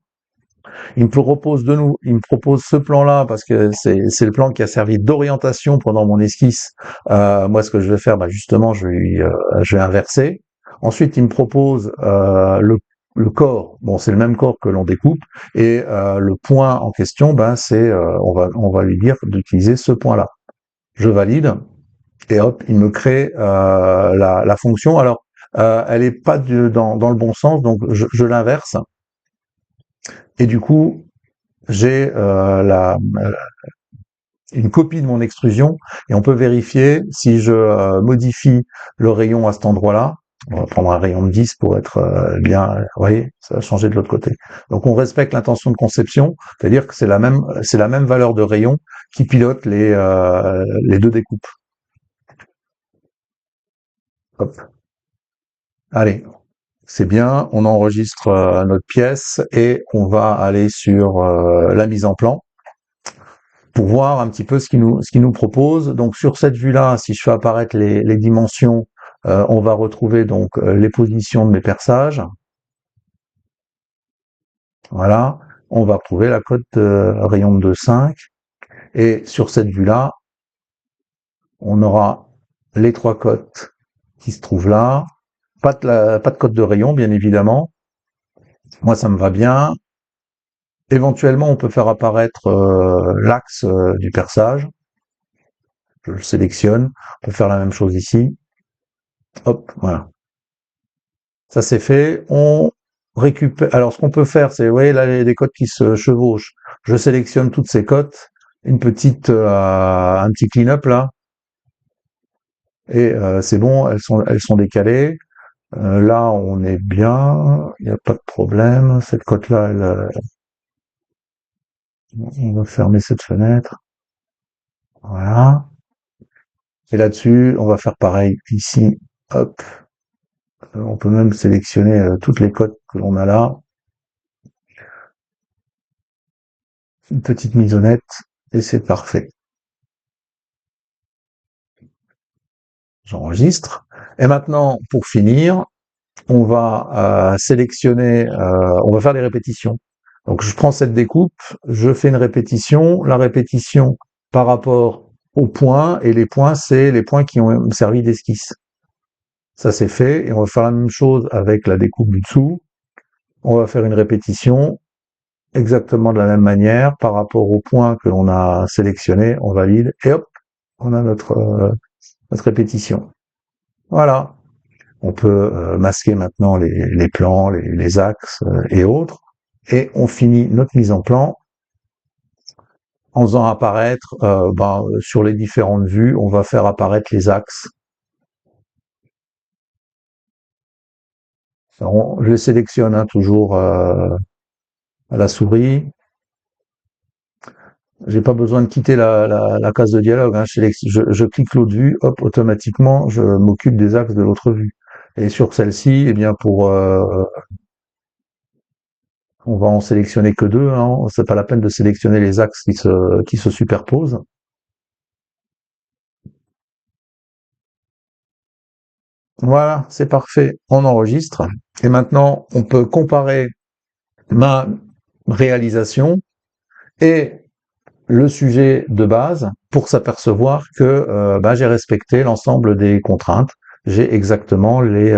Il me propose ce plan-là parce que c'est le plan qui a servi d'orientation pendant mon esquisse. Moi, ce que je vais faire, bah, justement, je vais inverser. Ensuite, il me propose le corps. Bon, c'est le même corps que l'on découpe. Et le point en question, ben, on va lui dire d'utiliser ce point-là. Je valide et hop, il me crée la fonction. Alors, elle est pas dans le bon sens, donc je l'inverse. Et du coup, j'ai une copie de mon extrusion et on peut vérifier si je modifie le rayon à cet endroit-là. On va prendre un rayon de 10 pour être bien. Vous voyez, ça va changer de l'autre côté. Donc, on respecte l'intention de conception, c'est-à-dire que c'est la même valeur de rayon qui pilote les deux découpes. Hop. Allez, c'est bien, on enregistre notre pièce et on va aller sur la mise en plan pour voir un petit peu ce qu'il nous propose. Donc sur cette vue-là, si je fais apparaître les dimensions, on va retrouver donc les positions de mes perçages. Voilà, on va retrouver la cote rayon de 2,5 et sur cette vue-là, on aura les trois cotes qui se trouvent là. Pas de cote de rayon, bien évidemment. Moi, ça me va bien. Éventuellement, on peut faire apparaître l'axe du perçage. Je le sélectionne. On peut faire la même chose ici. Hop, voilà. Ça c'est fait. On récupère. Alors, ce qu'on peut faire, c'est, vous voyez, là, les cotes qui se chevauchent. Je sélectionne toutes ces cotes. Un petit clean-up là. Et c'est bon, elles sont décalées. Là, on est bien. Il n'y a pas de problème. Cette cote-là, on va fermer cette fenêtre. Voilà. Et là-dessus, on va faire pareil ici. Hop. On peut même sélectionner toutes les cotes que l'on a là. Une petite misonnette et c'est parfait. J'enregistre. Et maintenant, pour finir, on va sélectionner, on va faire des répétitions. Donc je prends cette découpe, je fais une répétition. La répétition par rapport aux points, et les points, c'est les points qui ont servi d'esquisse. Ça c'est fait, et on va faire la même chose avec la découpe du dessous. On va faire une répétition exactement de la même manière par rapport au point que l'on a sélectionné, on valide, et hop, on a notre répétition. Voilà. On peut masquer maintenant les plans, les axes et autres, et on finit notre mise en plan en faisant apparaître, sur les différentes vues, on va faire apparaître les axes. Alors, je sélectionne toujours à la souris. J'ai pas besoin de quitter la case de dialogue. Hein. Je clique l'autre vue, hop, automatiquement, je m'occupe des axes de l'autre vue. Et sur celle-ci, eh bien on va en sélectionner que deux. Hein. C'est pas la peine de sélectionner les axes qui se superposent. Voilà, c'est parfait. On enregistre. Et maintenant, on peut comparer ma réalisation et le sujet de base pour s'apercevoir que j'ai respecté l'ensemble des contraintes. J'ai exactement les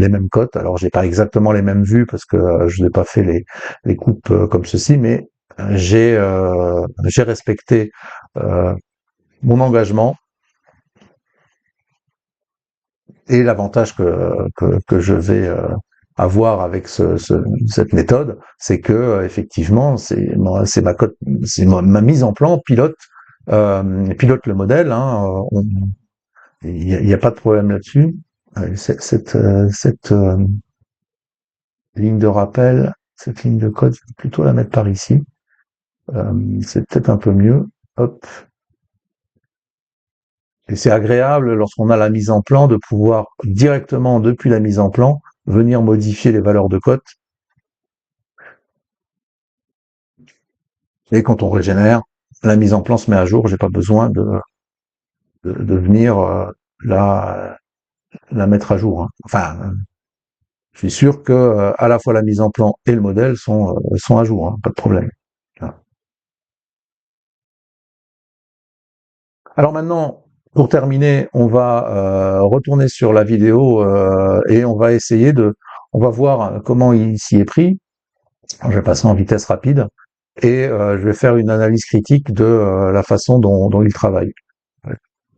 mêmes cotes. Alors j'ai pas exactement les mêmes vues parce que je n'ai pas fait les coupes comme ceci, mais j'ai respecté euh, mon engagement. Et l'avantage que je vais avoir avec cette méthode, c'est que effectivement, c'est ma cote, c'est ma mise en plan pilote le modèle. Hein, il y a pas de problème là-dessus. Cette ligne de rappel, cette ligne de code, je vais plutôt la mettre par ici. C'est peut-être un peu mieux. Hop. Et c'est agréable lorsqu'on a la mise en plan de pouvoir directement depuis la mise en plan venir modifier les valeurs de cote. Et quand on régénère, la mise en plan se met à jour. J'ai pas besoin de venir la, la mettre à jour. Hein. Enfin, je suis sûr que à la fois la mise en plan et le modèle sont à jour. Hein, pas de problème. Alors maintenant, pour terminer, on va retourner sur la vidéo et on va essayer on va voir comment il s'y est pris. Je vais passer en vitesse rapide et je vais faire une analyse critique de la façon dont il travaille.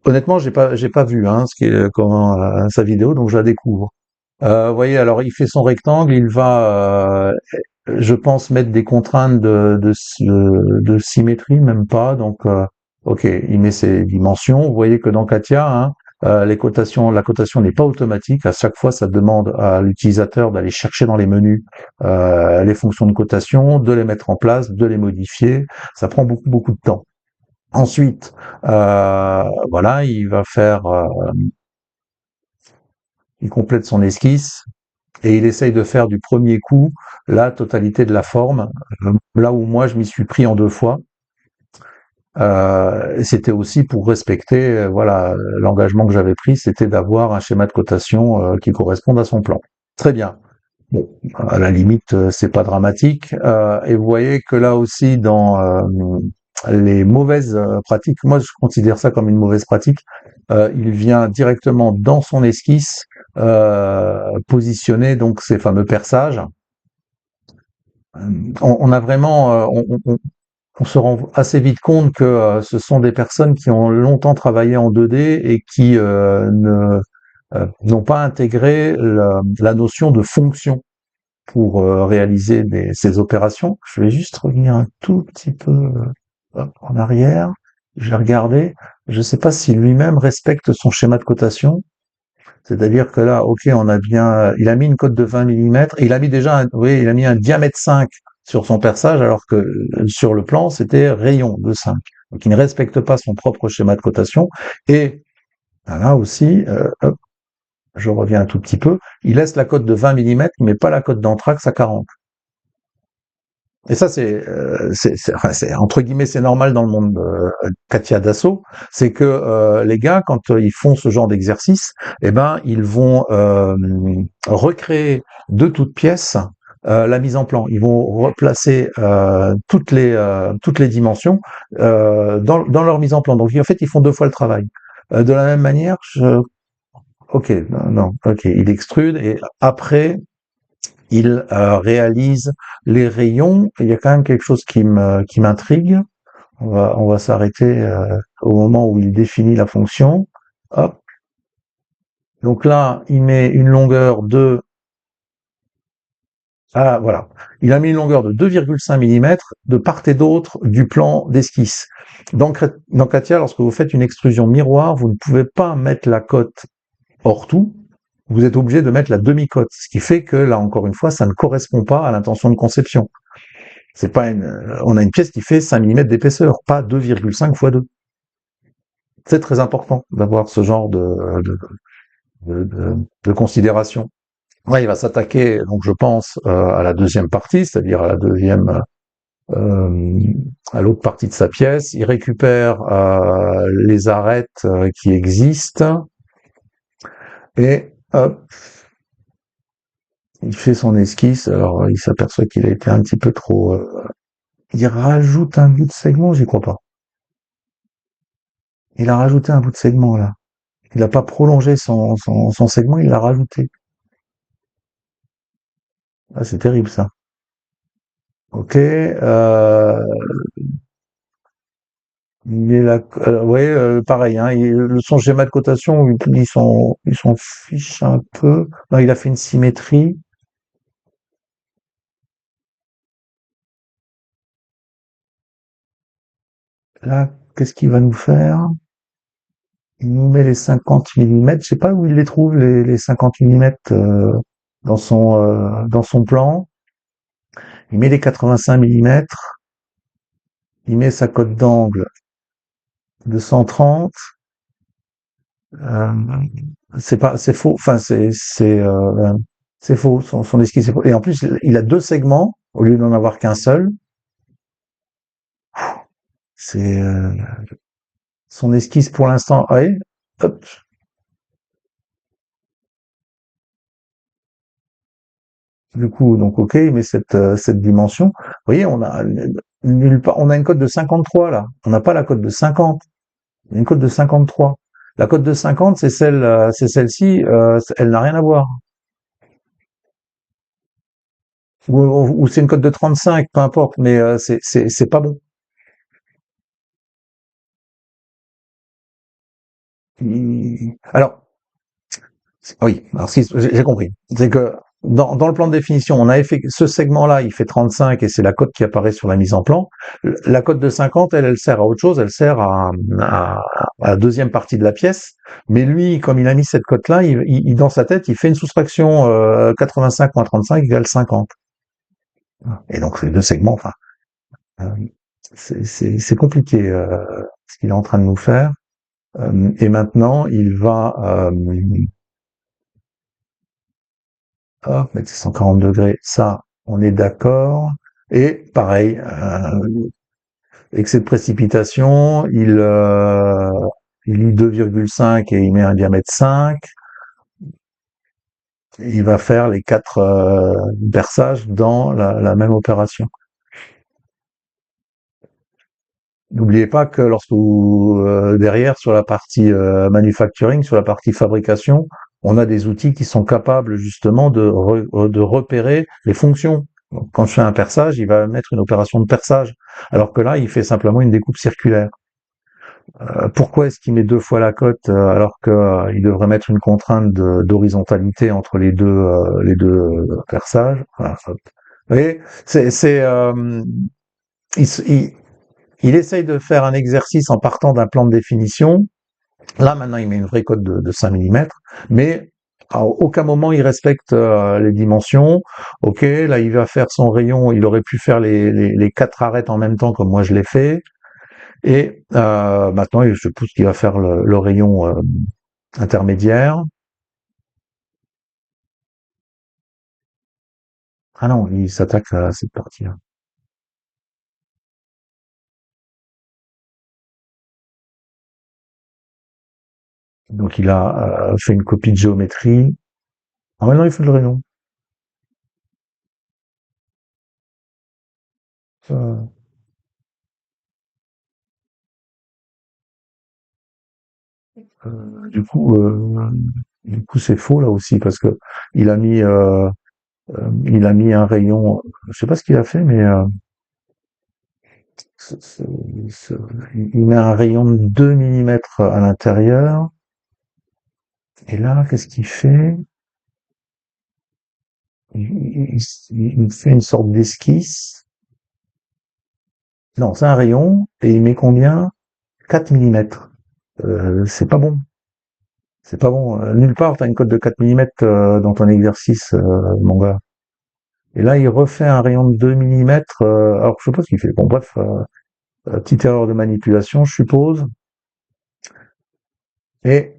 Honnêtement, j'ai pas vu hein, ce qui est, comment sa vidéo, donc je la découvre. Vous voyez, alors il fait son rectangle, il va, je pense, mettre des contraintes de symétrie, même pas. Donc, ok, il met ses dimensions. Vous voyez que dans Katia, hein, la cotation n'est pas automatique. À chaque fois, ça demande à l'utilisateur d'aller chercher dans les menus les fonctions de cotation, de les mettre en place, de les modifier. Ça prend beaucoup, beaucoup de temps. Ensuite, voilà, il complète son esquisse et il essaye de faire du premier coup la totalité de la forme. Là où moi, je m'y suis pris en deux fois. C'était aussi pour respecter, voilà, l'engagement que j'avais pris, c'était d'avoir un schéma de cotation qui corresponde à son plan. Très bien. Bon, à la limite, c'est pas dramatique. Et vous voyez que là aussi, dans les mauvaises pratiques, moi je considère ça comme une mauvaise pratique. Il vient directement dans son esquisse positionner donc ces fameux perçages. On a vraiment, on se rend assez vite compte que ce sont des personnes qui ont longtemps travaillé en 2D et qui n'ont pas intégré la notion de fonction pour réaliser ces opérations. Je vais juste revenir un tout petit peu en arrière. Je vais regarder. Je ne sais pas si lui-même respecte son schéma de cotation. C'est-à-dire que là, ok, on a bien, il a mis une cote de 20 mm, et il a mis déjà, oui, il a mis un diamètre 5 sur son perçage, alors que sur le plan, c'était rayon de 5. Donc, il ne respecte pas son propre schéma de cotation. Et là aussi, hop, je reviens un tout petit peu, il laisse la cote de 20 mm, mais pas la cote d'anthrax à 40. Et ça, enfin, entre guillemets, c'est normal dans le monde de Katia Dassault, c'est que les gars, quand ils font ce genre d'exercice, eh ben, ils vont recréer de toutes pièces la mise en plan. Ils vont replacer toutes les dimensions dans leur mise en plan. Donc, en fait, ils font deux fois le travail. De la même manière, Ok, non, non, ok, il extrude et après il réalise les rayons. Il y a quand même quelque chose qui m'intrigue. On va s'arrêter au moment où il définit la fonction. Hop. Donc là, il met une longueur de ah voilà, il a mis une longueur de 2,5 millimètres de part et d'autre du plan d'esquisse. Dans Katia, lorsque vous faites une extrusion miroir, vous ne pouvez pas mettre la cote hors tout, vous êtes obligé de mettre la demi-cote, ce qui fait que là encore une fois, ça ne correspond pas à l'intention de conception. C'est pas on a une pièce qui fait 5 millimètres d'épaisseur, pas 2,5 fois 2. C'est très important d'avoir ce genre de considération. Ouais, il va s'attaquer, donc je pense, à la deuxième partie, c'est-à-dire à la deuxième, euh, à l'autre partie de sa pièce. Il récupère les arêtes qui existent et hop, il fait son esquisse. Alors, il s'aperçoit qu'il a été un petit peu trop. Il rajoute un bout de segment, j'y crois pas. Il a rajouté un bout de segment là. Il n'a pas prolongé son segment, il l'a rajouté. Ah, c'est terrible ça. Ok. Mais ouais, pareil. Hein, son schéma de cotation, il s'en fiche un peu. Non, il a fait une symétrie. Là, qu'est-ce qu'il va nous faire? Il nous met les 50 millimètres. Je sais pas où il les trouve les 50 millimètres dans son plan. Il met les 85 millimètres. Il met sa cote d'angle de 130. Euh, c'est faux. Enfin, c'est faux. Son esquisse est faux. Et en plus, il a deux segments au lieu d'en avoir qu'un seul. C'est son esquisse pour l'instant. Ouais, hop. Du coup, donc ok, il met cette dimension. Vous voyez, on a nulle part, on a une cote de 53 là. On n'a pas la cote de 50. Il y a une cote de 53. La cote de 50, c'est celle-ci. Elle n'a rien à voir. Ou c'est une cote de 35, peu importe. Mais c'est pas bon. Alors, oui, alors j'ai compris. C'est que dans le plan de définition, on a ce segment-là, il fait 35 et c'est la cote qui apparaît sur la mise en plan. La cote de 50, elle sert à autre chose, elle sert à la deuxième partie de la pièce. Mais lui, comme il a mis cette cote-là, dans sa tête, il fait une soustraction 85 moins 35 égale 50. Et donc, ces deux segments, enfin, euh, c'est compliqué ce qu'il est en train de nous faire. Et maintenant, il va hop, mettre 140 degrés, ça, on est d'accord. Et pareil, excès de précipitation, il lit 2,5 et il met un diamètre 5. Il va faire les quatre perçages dans la même opération. N'oubliez pas que lorsque vous, derrière, sur la partie manufacturing, sur la partie fabrication, on a des outils qui sont capables justement de repérer les fonctions. Donc, quand je fais un perçage, il va mettre une opération de perçage, alors que là, il fait simplement une découpe circulaire. Pourquoi est-ce qu'il met deux fois la cote alors qu'il devrait mettre une contrainte d'horizontalité entre les deux perçages? Voilà. Vous voyez, il, il, il essaye de faire un exercice en partant d'un plan de définition. Là, maintenant, il met une vraie cote de 5 millimètres, mais à aucun moment il respecte les dimensions. Ok, là, il va faire son rayon. Il aurait pu faire les quatre arêtes en même temps, comme moi je l'ai fait. Et maintenant, je suppose qu'il va faire le rayon intermédiaire. Ah non, il s'attaque à cette partie-là. Donc, il a fait une copie de géométrie. Ah, maintenant, il fait le rayon. Euh, du coup, Du coup, c'est faux là aussi parce que il a mis, euh, il a mis un rayon. Je sais pas ce qu'il a fait, mais ce- ce- ce- il met un rayon de 2 millimètres à l'intérieur. Et là, qu'est-ce qu'il fait? Il fait une sorte d'esquisse. Non, c'est un rayon et il met combien? 4 millimètres. C'est pas bon. C'est pas bon. Nulle part t'as une cote de 4 millimètres dans ton exercice, mon gars. Et là, il refait un rayon de 2 millimètres. Alors, je sais pas ce qu'il fait. Bon, bref, petite erreur de manipulation, je suppose. Et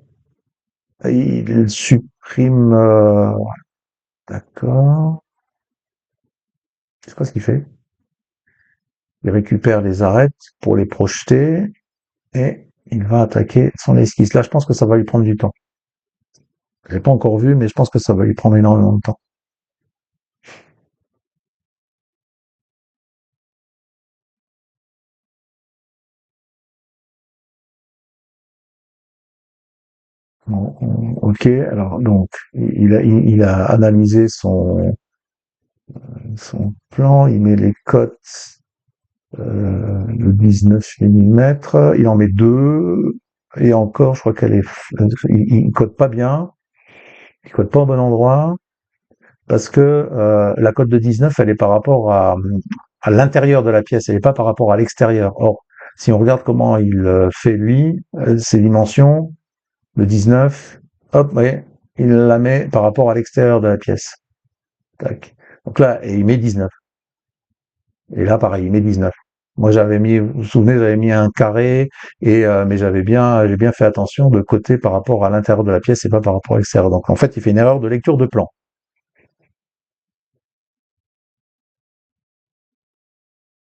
il supprime. D'accord. Je sais pas ce qu'il fait. Il récupère les arêtes pour les projeter et il va attaquer son esquisse. Là, je pense que ça va lui prendre du temps. J'ai pas encore vu, mais je pense que ça va lui prendre énormément de temps. Bon, ok, alors donc il a analysé son plan, il met les cotes de 19 millimètres, il en met deux, et encore, je crois qu'elle est, il code pas bien, il code pas au bon endroit, parce que la cote de 19, elle est par rapport à l'intérieur de la pièce, elle n'est pas par rapport à l'extérieur. Or, si on regarde comment il fait lui, ses dimensions, le 19, hop, ouais, il la met par rapport à l'extérieur de la pièce. Tac. Donc là, et il met 19. Et là, pareil, il met 19. Moi, j'avais mis, vous vous souvenez, j'avais mis un carré, mais j'ai bien fait attention de côté par rapport à l'intérieur de la pièce et pas par rapport à l'extérieur. Donc, en fait, il fait une erreur de lecture de plan.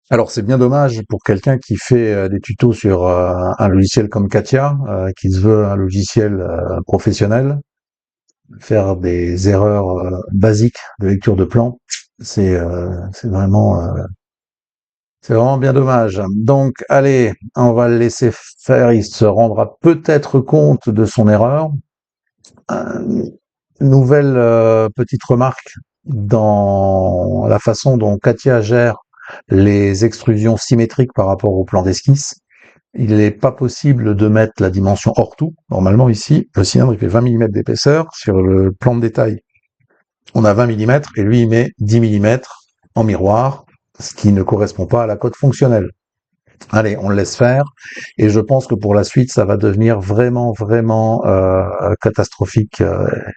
Alors, c'est bien dommage pour quelqu'un qui fait des tutos sur un logiciel comme Katia, qui se veut un logiciel professionnel, faire des erreurs basiques de lecture de plan. C'est c'est vraiment C'est vraiment bien dommage. Donc, allez, on va le laisser faire. Il se rendra peut-être compte de son erreur. Euh, Nouvelle petite remarque dans la façon dont Katia gère les extrusions symétriques par rapport au plan d'esquisse. Il n'est pas possible de mettre la dimension hors tout. Normalement, ici, le cylindre il fait 20 millimètres d'épaisseur. Sur le plan de détail, on a 20 millimètres et lui, il met 10 millimètres en miroir, ce qui ne correspond pas à la cote fonctionnelle. Allez, on le laisse faire. Et je pense que pour la suite, ça va devenir vraiment catastrophique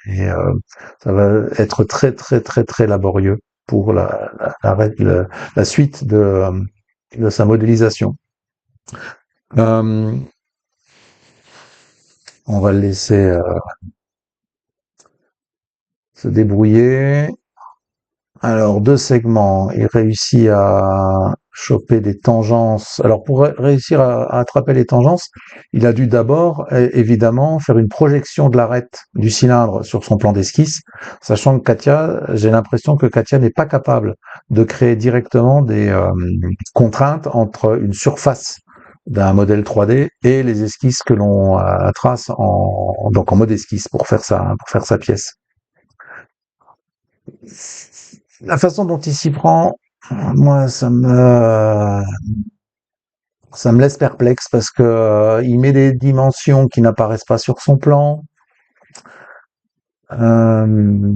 et ça va être très laborieux pour la suite de sa modélisation. Euh, on va le laisser se débrouiller. Alors, deux segments. Il réussit à choper des tangences. Alors, pour réussir à attraper les tangences, il a dû d'abord, évidemment, faire une projection de l'arête du cylindre sur son plan d'esquisse, sachant que Katia, j'ai l'impression que Katia n'est pas capable de créer directement des contraintes entre une surface d'un modèle 3D et les esquisses que l'on trace donc en mode esquisse pour faire sa pièce. La façon dont il s'y prend, moi, ça me laisse perplexe parce que il met des dimensions qui n'apparaissent pas sur son plan. Euh,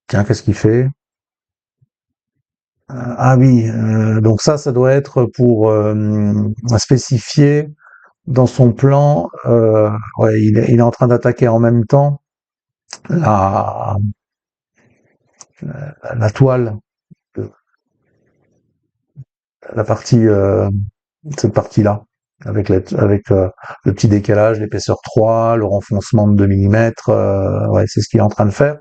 Tiens, qu'est-ce qu'il fait? Ah oui, donc ça doit être pour spécifier dans son plan. Ouais, il est en train d'attaquer en même temps la, la toile, la partie cette partie-là, avec le petit décalage, l'épaisseur 3, le renfoncement de 2 millimètres, ouais, c'est ce qu'il est en train de faire.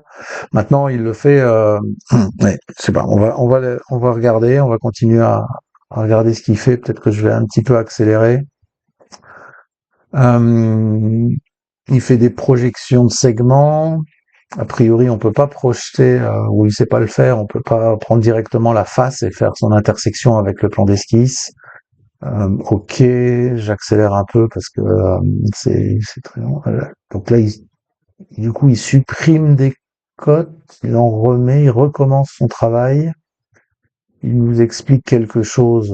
Maintenant, il le fait, ouais, je sais pas, on va regarder, on va continuer à regarder ce qu'il fait. Peut-être que je vais un petit peu accélérer. Euh, il fait des projections de segments. A priori, on peut pas projeter, ou il sait pas le faire, on peut pas prendre directement la face et faire son intersection avec le plan d'esquisse. Ok, j'accélère un peu parce que c'est très long. Donc là, Du coup, il supprime des cotes, il en remet, il recommence son travail. Il nous explique quelque chose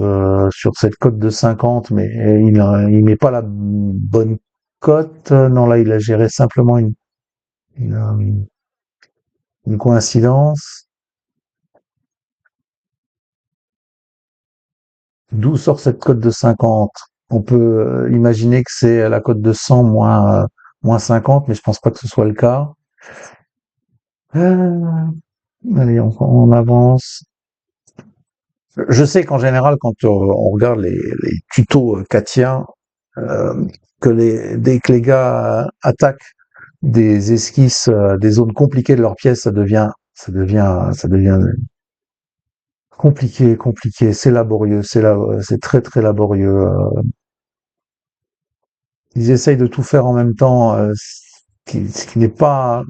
sur cette cote de 50, mais il met pas la bonne cote. Non, là, il a géré simplement une, une coïncidence. D'où sort cette cote de 50? On peut imaginer que c'est la cote de 100 moins 50, mais je pense pas que ce soit le cas. Euh, allez, on avance. Je sais qu'en général, quand on regarde les tutos Katia, euh, dès que les gars attaquent des esquisses, des zones compliquées de leur pièce, ça devient compliqué, compliqué. C'est laborieux, c'est très très laborieux. Ils essayent de tout faire en même temps, ce qui n'est pas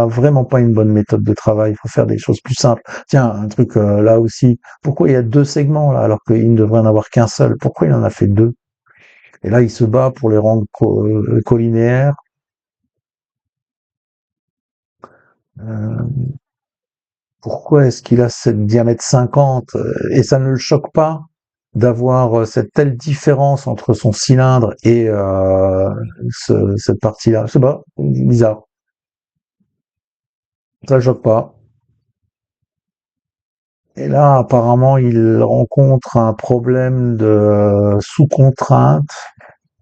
vraiment pas une bonne méthode de travail. Il faut faire des choses plus simples. Tiens, un truc là aussi. Pourquoi il y a deux segments là, alors qu'il ne devrait en avoir qu'un seul? Pourquoi il en a fait deux? Et là, il se bat pour les rendre collinéaires. Euh, Pourquoi est-ce qu'il a ce diamètre 50 et ça ne le choque pas d'avoir cette telle différence entre son cylindre et cette partie-là? Je sais pas, bizarre. Ça le choque pas. Et là, apparemment, il rencontre un problème de sous-contrainte.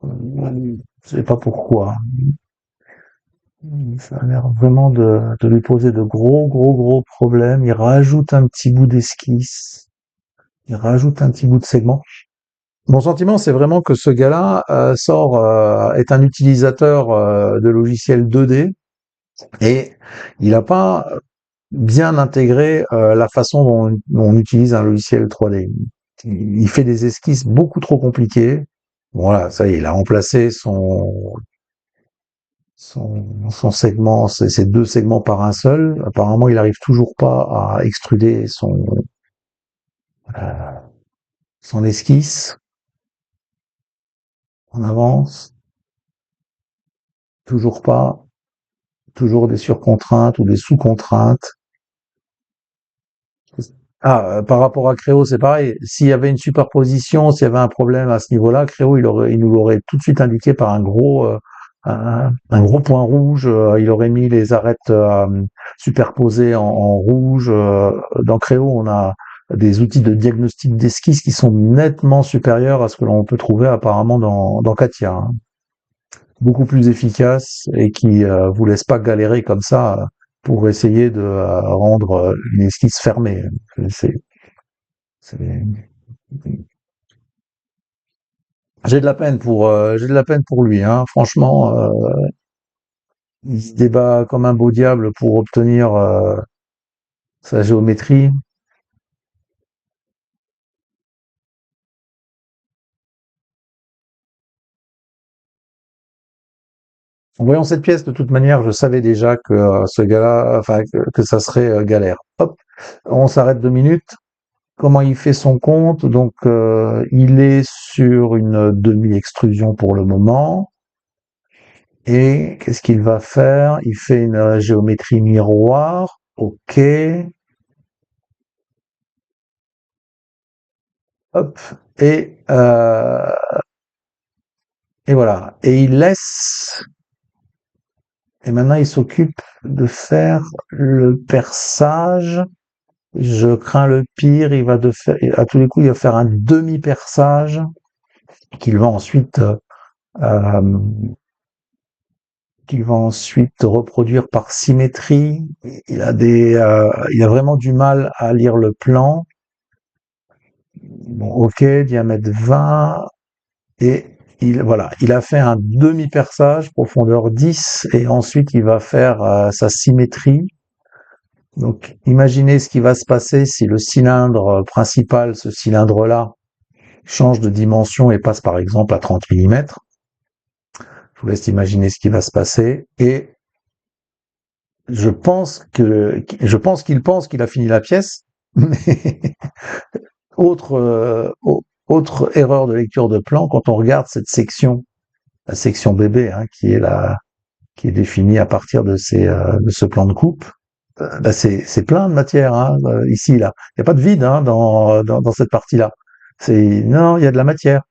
Je sais pas pourquoi. Ça a l'air vraiment de lui poser de gros, gros, gros problèmes. Il rajoute un petit bout d'esquisse. Il rajoute un petit bout de segment. Mon sentiment, c'est vraiment que ce gars-là est un utilisateur de logiciels 2D et il n'a pas bien intégré la façon dont on utilise un logiciel 3D. Il fait des esquisses beaucoup trop compliquées. Voilà, ça y est, il a remplacé son segment, ses deux segments par un seul. Apparemment, il arrive toujours pas à extruder euh, son esquisse. On avance, toujours pas, toujours des surcontraintes ou des sous-contraintes. Ah, par rapport à Créo, c'est pareil. S'il y avait une superposition, s'il y avait un problème à ce niveau-là, Créo, il nous l'aurait tout de suite indiqué par un gros point rouge. Il aurait mis les arêtes superposées en rouge. Dans Créo, on a des outils de diagnostic d'esquisse qui sont nettement supérieurs à ce que l'on peut trouver apparemment dans Katia, hein. Beaucoup plus efficaces et qui vous laissent pas galérer comme ça pour essayer de rendre une esquisse fermée. C'est c'est j'ai de la peine pour lui, hein. Franchement, il se débat comme un beau diable pour obtenir sa géométrie. En voyant cette pièce, de toute manière, je savais déjà que ce gars-là, enfin que ça serait galère. Hop, on s'arrête 2 minutes. Comment il fait son compte? Donc, il est sur une demi-extrusion pour le moment. Et qu'est-ce qu'il va faire? Il fait une géométrie miroir. OK. Hop. Et, euh, et voilà. Et il laisse. Et maintenant, il s'occupe de faire le perçage. Je crains le pire. Il va de faire, à tous les coups, il va faire un demi-perçage qu'il va ensuite, euh, qu'il va ensuite reproduire par symétrie. Il a vraiment du mal à lire le plan. Bon, OK, diamètre 20. Et voilà, il a fait un demi-perçage, profondeur 10, et ensuite il va faire sa symétrie. Donc, imaginez ce qui va se passer si le cylindre principal, ce cylindre-là, change de dimension et passe par exemple à 30 mm. Je vous laisse imaginer ce qui va se passer. Et je pense qu'il pense qu'il a fini la pièce, mais autre, autre erreur de lecture de plan, quand on regarde cette section, la section bébé, hein, qui est là. qui est défini à partir de ce plan de coupe, bah, c'est plein de matière, hein, ici, là. Il n'y a pas de vide, hein, dans cette partie-là. Non, il y a de la matière.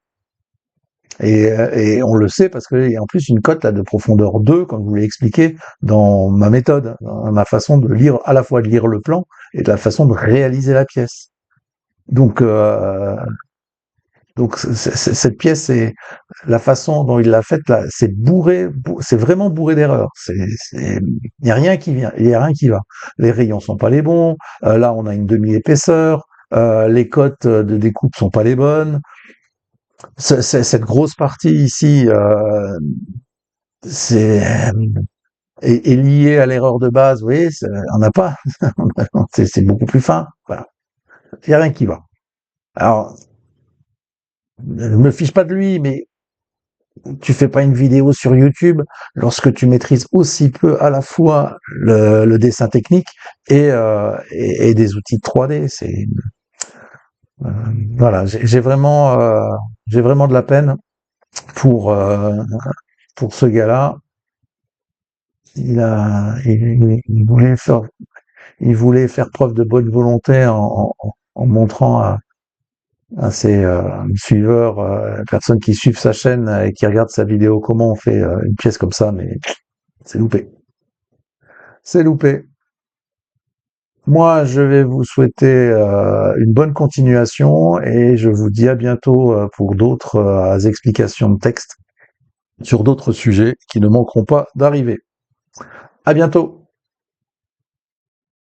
Et on le sait parce qu'il y a en plus une cote là de profondeur 2, comme je vous l'ai expliqué, dans ma méthode, dans ma façon de lire, à la fois de lire le plan et de la façon de réaliser la pièce. Donc, cette pièce, c'est la façon dont il l'a faite là, c'est bourré, c'est vraiment bourré d'erreurs. Il y a rien qui vient, il y a rien qui va. Les rayons sont pas les bons. Là, on a une demi-épaisseur. Les cotes de découpe sont pas les bonnes. Cette grosse partie ici, c'est est liée à l'erreur de base. Vous voyez, on n'a pas. C'est beaucoup plus fin. Voilà, il y a rien qui va. Alors, je me fiche pas de lui, mais tu fais pas une vidéo sur YouTube lorsque tu maîtrises aussi peu à la fois le dessin technique et des outils de 3D. Euh, voilà, j'ai vraiment de la peine pour euh, pour ce gars-là. Il voulait faire preuve de bonne volonté en montrant à ses suiveurs, personnes qui suivent sa chaîne et qui regardent sa vidéo, comment on fait une pièce comme ça, mais c'est loupé. C'est loupé. Moi, je vais vous souhaiter une bonne continuation et je vous dis à bientôt pour d'autres explications de texte sur d'autres sujets qui ne manqueront pas d'arriver. À bientôt.